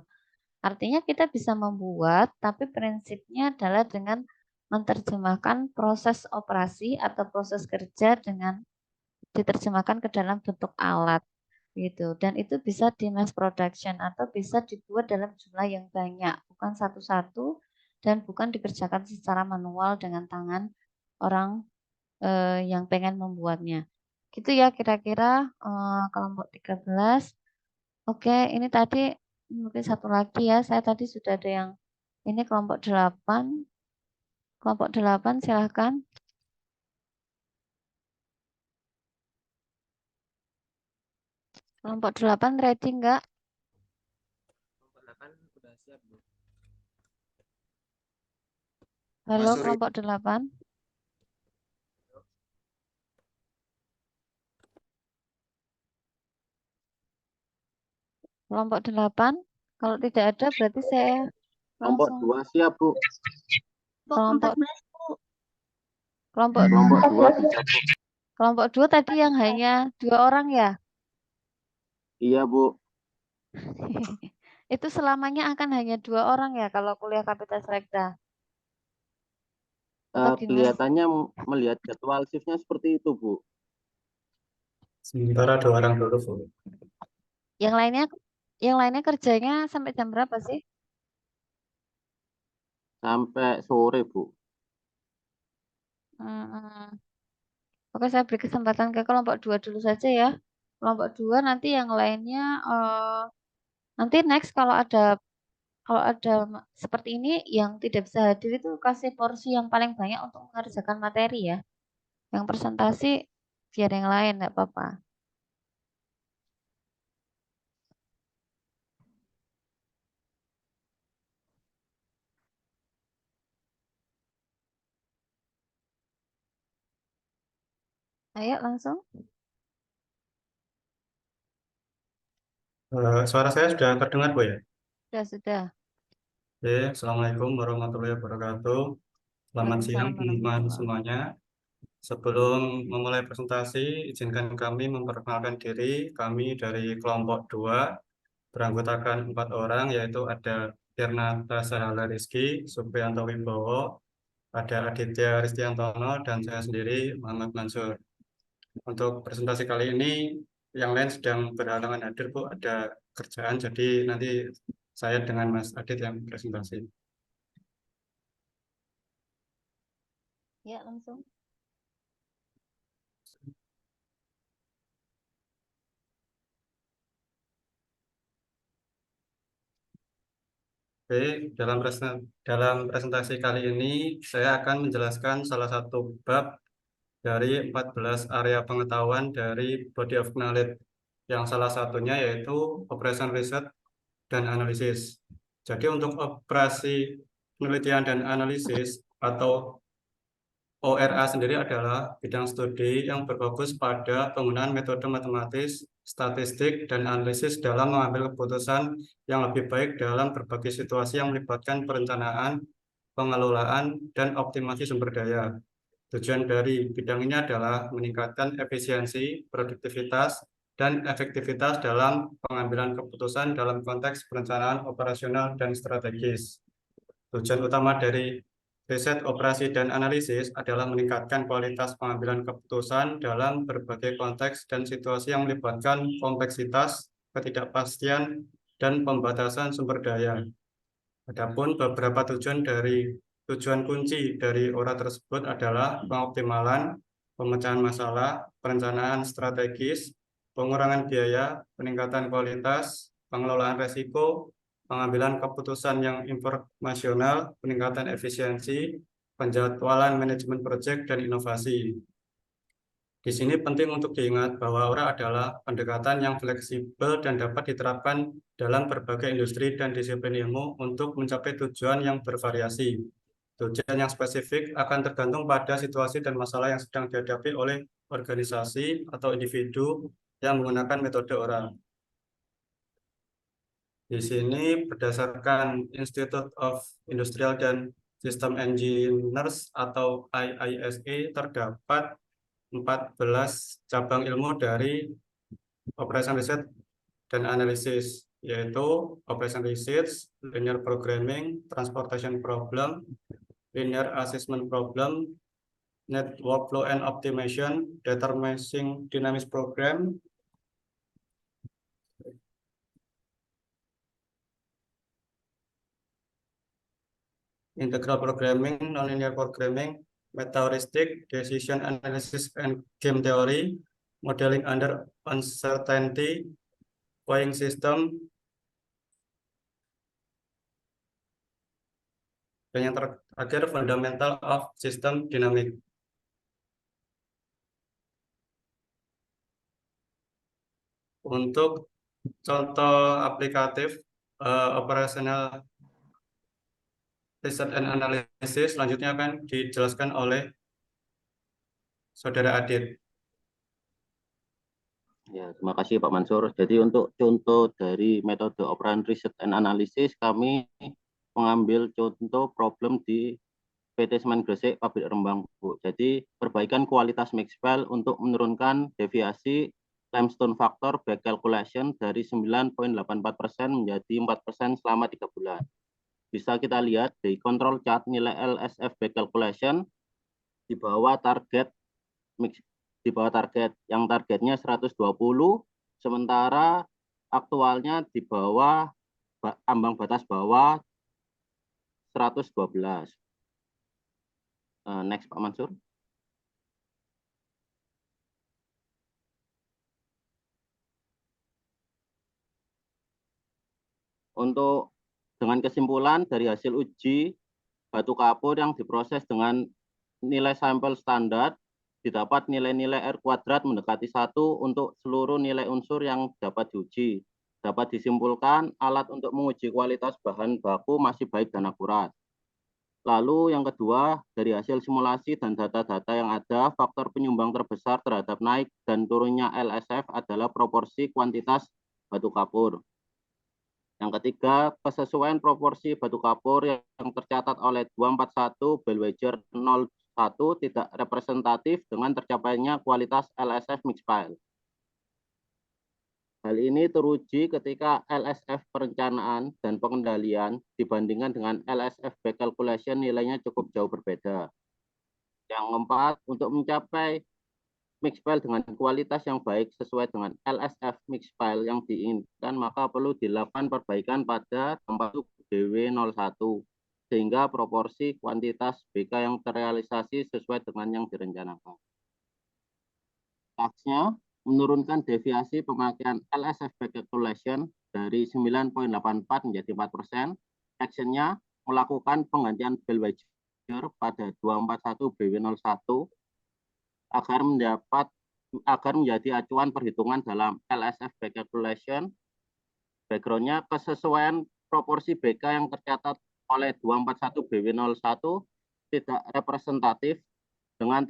Artinya kita bisa membuat, tapi prinsipnya adalah dengan menerjemahkan proses operasi atau proses kerja dengan diterjemahkan ke dalam bentuk alat gitu. Dan itu bisa di mass production atau bisa dibuat dalam jumlah yang banyak, bukan satu-satu dan bukan dikerjakan secara manual dengan tangan orang yang pengen membuatnya. Gitu ya kira-kira kelompok 13. Oke, ini tadi mungkin satu lagi ya. Saya tadi sudah ada yang ini kelompok 8. Kelompok 8 silahkan. Kelompok 8 ready enggak? Kelompok 8 udah siap, Bu. Halo Mas Suri. kelompok 8. Kelompok 8. Kalau tidak ada berarti saya Kelompok langsung 2 siap, Bu. kelompok 14, Bu. kelompok Kelompok 2 bisa, Bu. kelompok 2 tadi yang hanya 2 orang ya? Iya, Bu. Itu selamanya akan hanya 2 orang ya kalau kuliah Kapita Rekda? Atau gimana? Kelihatannya melihat jadwal shiftnya seperti itu, Bu. Sementara 2 orang dulu, Bu. Yang lainnya kerjanya sampai jam berapa sih? Sampai sore, Bu. Oke, saya beri kesempatan ke kelompok 2 dulu saja ya. Kelompok 2 nanti yang lainnya nanti next kalau ada seperti ini yang tidak bisa hadir itu kasih porsi yang paling banyak untuk mengerjakan materi ya. Yang presentasi biar yang lain enggak apa-apa. Ayo langsung. Suara saya sudah terdengar, Bu ya? Sudah. Oke, Assalamualaikum warahmatullahi wabarakatuh. Selamat siang Waalaikumsalam teman-teman warahmatullahi. semuanya. Sebelum memulai presentasi, izinkan kami memperkenalkan diri. Kami dari kelompok 2, beranggotakan 4 orang, yaitu ada Irnata Sahala Rizky, Supriyanto Wibowo, ada Aditya Ristiantono, dan saya sendiri, Muhammad Mansur. Untuk presentasi kali ini, yang lain sedang berhalangan hadir, Bu. Ada kerjaan, jadi nanti saya dengan Mas Adit yang presentasi. Ya, langsung. Oke, dalam presentasi kali ini saya akan menjelaskan salah satu bab dari 14 area pengetahuan dari Body of Knowledge, yang salah satunya yaitu Operation Research dan Analisis. Jadi untuk operasi penelitian dan analisis atau ORA sendiri adalah bidang studi yang berfokus pada penggunaan metode matematis, statistik, dan analisis dalam mengambil keputusan yang lebih baik dalam berbagai situasi yang melibatkan perencanaan, pengelolaan, dan optimasi sumber daya. Tujuan dari bidang ini adalah meningkatkan efisiensi, produktivitas, dan efektivitas dalam pengambilan keputusan dalam konteks perencanaan operasional dan strategis. Tujuan utama dari riset, operasi, dan analisis adalah meningkatkan kualitas pengambilan keputusan dalam berbagai konteks dan situasi yang melibatkan kompleksitas, ketidakpastian, dan pembatasan sumber daya. Adapun beberapa tujuan kunci dari ORA tersebut adalah pengoptimalan, pemecahan masalah, perencanaan strategis, pengurangan biaya, peningkatan kualitas, pengelolaan resiko, pengambilan keputusan yang informasional, peningkatan efisiensi, penjadwalan manajemen proyek, dan inovasi. Di sini penting untuk diingat bahwa ORA adalah pendekatan yang fleksibel dan dapat diterapkan dalam berbagai industri dan disiplin ilmu untuk mencapai tujuan yang bervariasi. Tujuan yang spesifik akan tergantung pada situasi dan masalah yang sedang dihadapi oleh organisasi atau individu yang menggunakan metode ORA. Di sini berdasarkan Institute of Industrial and System Engineers atau IISE terdapat 14 cabang ilmu dari Operation Research dan Analisis, yaitu Operation Research, Linear Programming, Transportation Problem, Linear Assessment Problem, Net Workflow and Optimization, Determining Dynamics Program, Integral Programming, Nonlinear Programming, Meta-heuristic, Decision Analysis and Game Theory, Modeling under Uncertainty, Weighing System, dan yang terakhir Fundamental of System Dynamics. Untuk contoh aplikatif operasional Research and Analysis selanjutnya akan dijelaskan oleh Saudara Adit. Ya, terima kasih Pak Mansur. Jadi untuk contoh dari metode Operation Research and Analysis, kami mengambil contoh problem di PT Semen Gresik, Pabrik Rembang, Bu. Jadi perbaikan kualitas mixed-file untuk menurunkan deviasi limestone factor back calculation dari 9,84% menjadi 4% selama 3 bulan. Bisa kita lihat di control chart nilai LSF back calculation di bawah target yang targetnya 120, sementara aktualnya di bawah ambang batas bawah 112. Next Pak Mansur. Untuk dengan kesimpulan dari hasil uji batu kapur yang diproses dengan nilai sampel standar, didapat nilai-nilai R kuadrat mendekati 1 untuk seluruh nilai unsur yang dapat diuji. Dapat disimpulkan alat untuk menguji kualitas bahan baku masih baik dan akurat. Lalu yang kedua, dari hasil simulasi dan data-data yang ada, faktor penyumbang terbesar terhadap naik dan turunnya LSF adalah proporsi kuantitas batu kapur. Yang ketiga, kesesuaian proporsi batu kapur yang tercatat oleh 241 Bellwether 01 tidak representatif dengan tercapainya kualitas LSF mixed-file. Hal ini teruji ketika LSF perencanaan dan pengendalian dibandingkan dengan LSF back calculation nilainya cukup jauh berbeda. Yang keempat, untuk mencapai mixed-file dengan kualitas yang baik sesuai dengan LSF mixed-file yang diinginkan, maka perlu dilakukan perbaikan pada tempat DW01 sehingga proporsi kuantitas BK yang terrealisasi sesuai dengan yang direncanakan. Tasknya menurunkan deviasi pemakaian LSF back calculation dari 9,84 menjadi 4%, actionnya melakukan penggantian Bellwether pada 241 BW01 agar menjadi acuan perhitungan dalam LSF back calculation. Backgroundnya kesesuaian proporsi BK yang tercatat oleh 241 BW01 tidak representatif dengan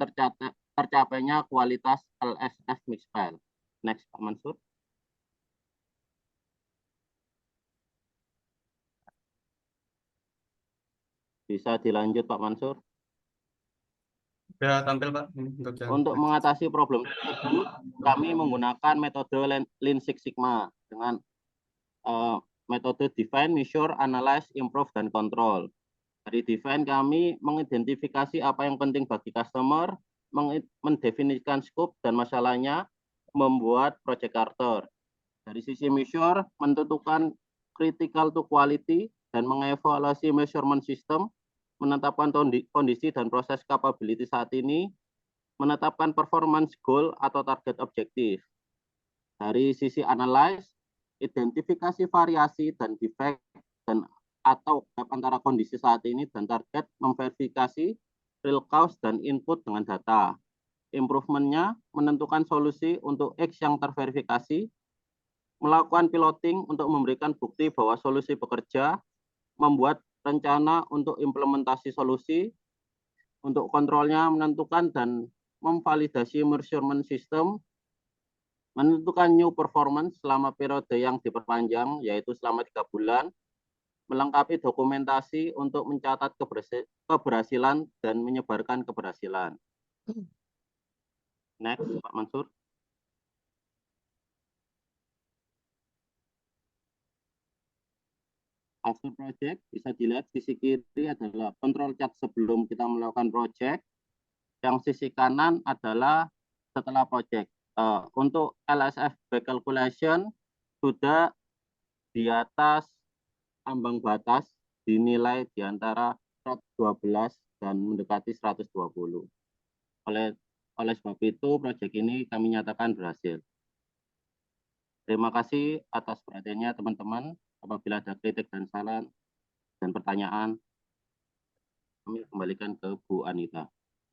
tercapainya kualitas LSF mix file. Next, Pak Mansur. Bisa dilanjut, Pak Mansur. Ya, tampil Pak. Untuk mengatasi problem tersebut, kami menggunakan metode Lean Six Sigma dengan metode define, measure, analyze, improve, dan control. Dari define kami mengidentifikasi apa yang penting bagi customer, mendefinisikan scope dan masalahnya, membuat project charter. Dari sisi measure, menentukan critical to quality dan mengevaluasi measurement system, menetapkan kondisi dan proses capability saat ini, menetapkan performance goal atau target objektif. Dari sisi analyze, identifikasi variasi dan defect dan atau gap antara kondisi saat ini dan target, memverifikasi real cause dan input dengan data. Improvementnya menentukan solusi untuk X yang terverifikasi, melakukan piloting untuk memberikan bukti bahwa solusi bekerja, membuat rencana untuk implementasi solusi, untuk kontrolnya menentukan dan memvalidasi measurement system, menentukan new performance selama periode yang diperpanjang, yaitu selama 3 bulan, melengkapi dokumentasi untuk mencatat keberhasilan dan menyebarkan keberhasilan. Next, Pak Mansur. Hasil project bisa dilihat sisi kiri adalah control chart sebelum kita melakukan project. Yang sisi kanan adalah setelah project. Untuk LSF back calculation sudah di atas ambang batas, dinilai di antara 112 dan mendekati 120. Oleh sebab itu, proyek ini kami nyatakan berhasil. Terima kasih atas perhatiannya teman-teman. Apabila ada kritik dan saran dan pertanyaan, kami kembalikan ke Bu Anita.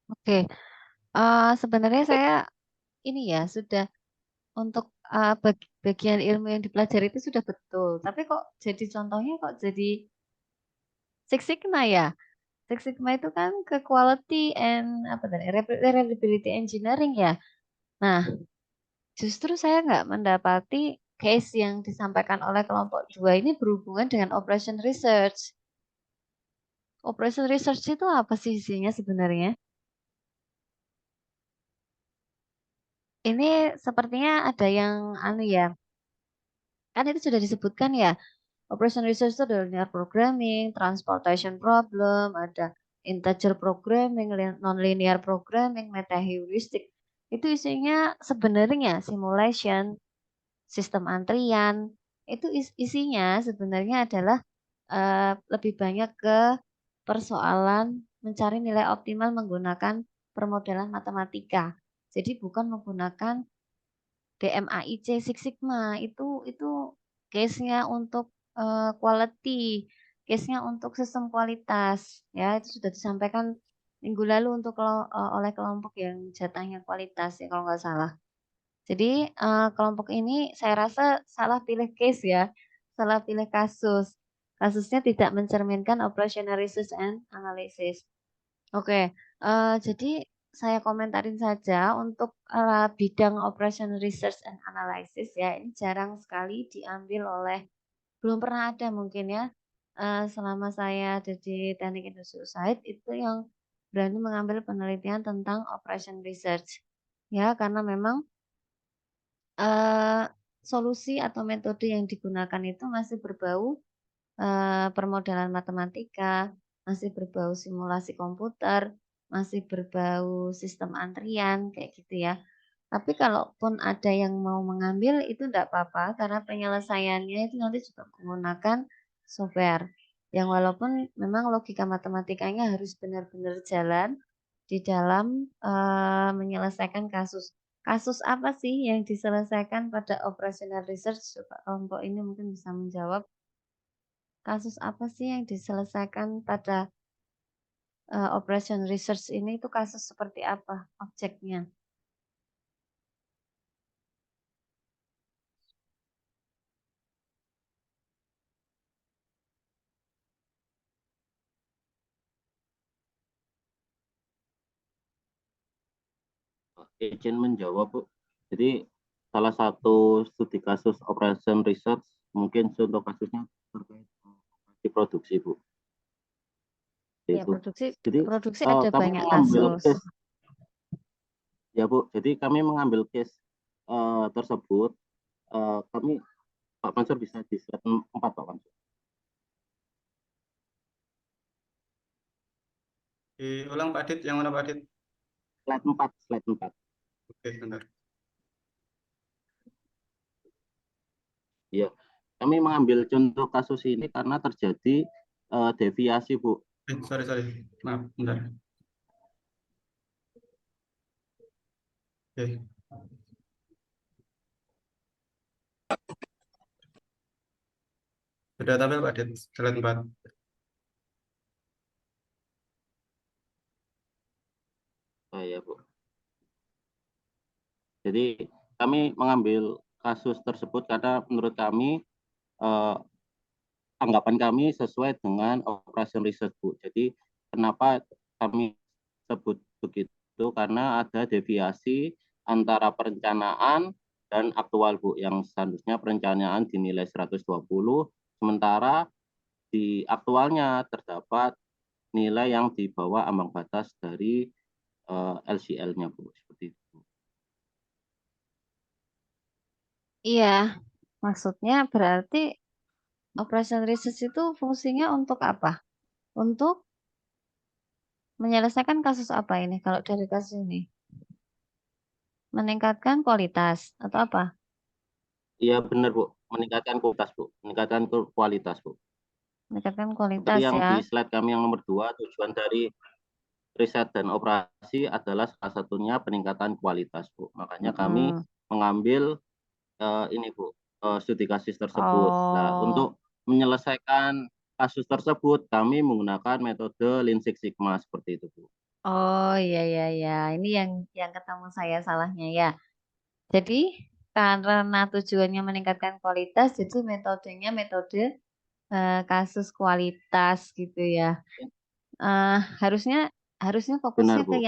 Oke, sebenarnya saya ini ya sudah untuk bagian ilmu yang dipelajari itu sudah betul. Tapi kok jadi contohnya kok jadi Six Sigma ya? Six Sigma itu kan ke quality and apa tadi reliability engineering ya. Nah, justru saya nggak mendapati case yang disampaikan oleh kelompok 2 ini berhubungan dengan operation research. Operation research itu apa sih isinya sebenarnya? Ini sepertinya ada yang ya. Kan itu sudah disebutkan ya. Operation research itu ada linear programming, transportation problem, ada integer programming, non-linear programming, meta heuristic. Itu isinya sebenarnya simulation, sistem antrian. Itu isinya sebenarnya adalah lebih banyak ke persoalan mencari nilai optimal menggunakan permodalan matematika. Jadi bukan menggunakan DMAIC Six Sigma. Itu case-nya untuk quality, case-nya untuk sistem kualitas. Ya, itu sudah disampaikan minggu lalu untuk oleh kelompok yang jatahnya kualitas ya kalau nggak salah. Jadi kelompok ini saya rasa salah pilih case ya, salah pilih kasus. Kasusnya tidak mencerminkan operational research and analysis. Oke, jadi saya komentarin saja untuk bidang operational research and analysis ya, ini jarang sekali diambil oleh, belum pernah ada mungkin ya, selama saya ada di teknik industri usaha itu yang berani mengambil penelitian tentang operation research. Ya, karena memang solusi atau metode yang digunakan itu masih berbau permodalan matematika, masih berbau simulasi komputer, masih berbau sistem antrian kayak gitu ya. Tapi kalaupun ada yang mau mengambil itu tidak apa-apa karena penyelesaiannya itu nanti juga menggunakan software yang walaupun memang logika matematikanya harus benar-benar jalan di dalam menyelesaikan kasus. Kasus apa sih yang diselesaikan pada operational research? Coba kelompok ini mungkin bisa menjawab. Kasus apa sih yang diselesaikan pada operation research ini itu kasus seperti apa objeknya? Izin menjawab, Bu. Jadi salah satu studi kasus operation research mungkin contoh kasusnya terkait operasi produksi, Bu. Ya, Itu. produksi Jadi ada kami banyak mengambil kasus. case, ya Bu. Jadi kami mengambil case tersebut. Kami Pak Mansur bisa di slide 4, Pak Mansur. Diulang Pak Adit, yang mana Pak Adit? Slide 4, slide 4. Oke, bentar. Ya, kami mengambil contoh kasus ini karena terjadi deviasi, Bu. Sorry. Maaf, bentar. Oke. Sudah tampil Pak Adit, slide 4. Ya, Bu. Jadi kami mengambil kasus tersebut karena menurut kami anggapan kami sesuai dengan operation research, Bu. Jadi kenapa kami sebut begitu? Karena ada deviasi antara perencanaan dan aktual, Bu, yang seharusnya perencanaan dinilai 120, sementara di aktualnya terdapat nilai yang di bawah ambang batas dari LCL-nya, Bu. Seperti itu. Iya, maksudnya berarti operation research itu fungsinya untuk apa? Untuk menyelesaikan kasus apa ini kalau dari kasus ini? Meningkatkan kualitas atau apa? Iya benar, Bu. Meningkatkan kualitas, Bu. Meningkatkan kualitas, Bu. Meningkatkan Seperti kualitas yang ya. di slide kami yang nomor 2, tujuan dari riset dan operasi adalah salah satunya peningkatan kualitas, Bu. Makanya kami mengambil ini, Bu, studi kasus tersebut. Nah, Oh, untuk menyelesaikan kasus tersebut, kami menggunakan metode Lean Six Sigma seperti itu, Bu. oh iya. Ini yang ketemu saya salahnya ya. Jadi karena tujuannya meningkatkan kualitas, jadi metodenya metode kasus kualitas gitu ya. Harusnya fokusnya Benar, Bu. ke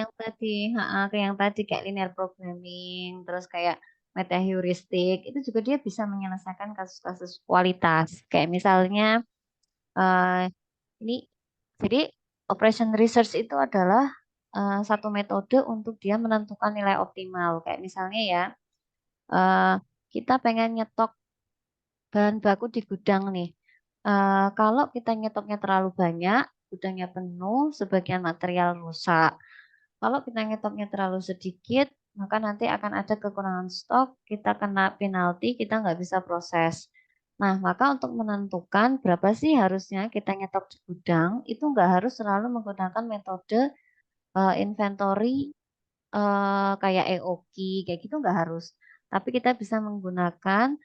yang tadi kayak linear programming, terus kayak meta heuristik, itu juga dia bisa menyelesaikan kasus-kasus kualitas. Kayak misalnya ini, jadi operation research itu adalah satu metode untuk dia menentukan nilai optimal. Kayak misalnya ya, kita pengen nyetok bahan baku di gudang nih. Kalau kita nyetoknya terlalu banyak, gudangnya penuh, sebagian material rusak. Kalau kita nyetoknya terlalu sedikit, maka nanti akan ada kekurangan stok, kita kena penalti, kita nggak bisa proses. Nah, maka untuk menentukan berapa sih harusnya kita nyetok di gudang, itu nggak harus selalu menggunakan metode inventory kayak EOQ, kayak gitu nggak harus. Tapi kita bisa menggunakan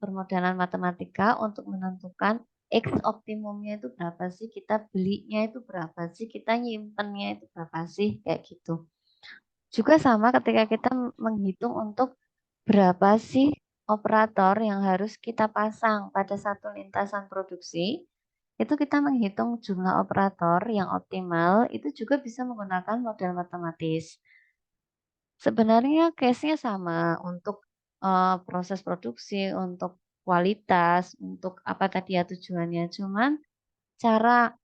permodalan matematika untuk menentukan X optimumnya itu berapa sih, kita belinya itu berapa sih, kita nyimpennya itu berapa sih, kayak gitu. Juga sama ketika kita menghitung untuk berapa sih operator yang harus kita pasang pada satu lintasan produksi, itu kita menghitung jumlah operator yang optimal, itu juga bisa menggunakan model matematis. Sebenarnya case-nya sama untuk proses produksi, untuk kualitas, untuk apa tadi ya tujuannya. Cuman cara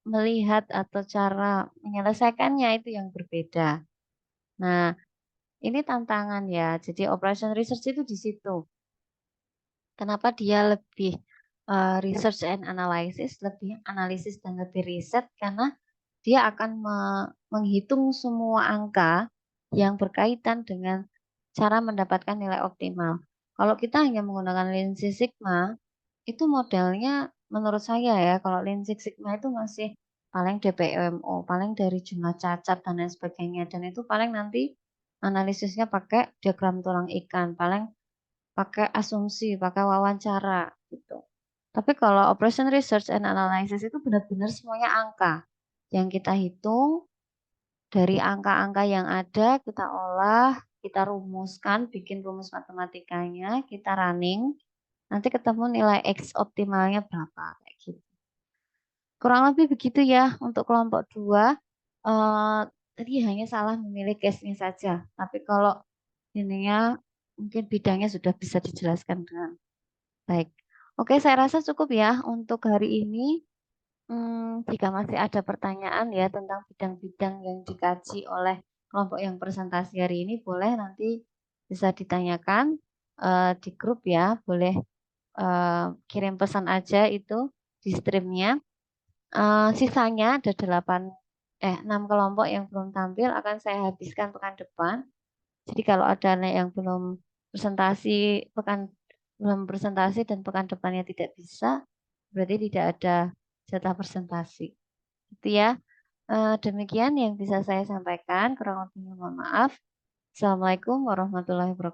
melihat atau cara menyelesaikannya itu yang berbeda. Nah, ini tantangan ya. Jadi operation research itu di situ. Kenapa dia lebih research and analysis, lebih analisis dan lebih riset karena dia akan menghitung semua angka yang berkaitan dengan cara mendapatkan nilai optimal. Kalau kita hanya menggunakan Lean Six Sigma, itu modelnya menurut saya ya, kalau Lean Six Sigma itu masih paling DPMO, paling dari jumlah cacat dan lain sebagainya. Dan itu paling nanti analisisnya pakai diagram tulang ikan, paling pakai asumsi, pakai wawancara gitu. Tapi kalau operation research and analysis itu benar-benar semuanya angka. Yang kita hitung dari angka-angka yang ada, kita olah, kita rumuskan, bikin rumus matematikanya, kita running, nanti ketemu nilai X optimalnya berapa. Kayak gitu. Kurang lebih begitu ya untuk kelompok 2. Tadi hanya salah memilih case-nya saja. Tapi kalau ininya mungkin bidangnya sudah bisa dijelaskan dengan baik. Oke, saya rasa cukup ya untuk hari ini. Jika masih ada pertanyaan ya tentang bidang-bidang yang dikaji oleh kelompok yang presentasi hari ini, boleh nanti bisa ditanyakan di grup ya. Boleh kirim pesan aja itu di streamnya. Sisanya ada 6 kelompok yang belum tampil akan saya habiskan pekan depan. Jadi kalau ada yang belum presentasi dan pekan depannya tidak bisa, berarti tidak ada jatah presentasi. Itu ya. Demikian yang bisa saya sampaikan. Kurang lebihnya mohon maaf. Assalamualaikum warahmatullahi wabarakatuh.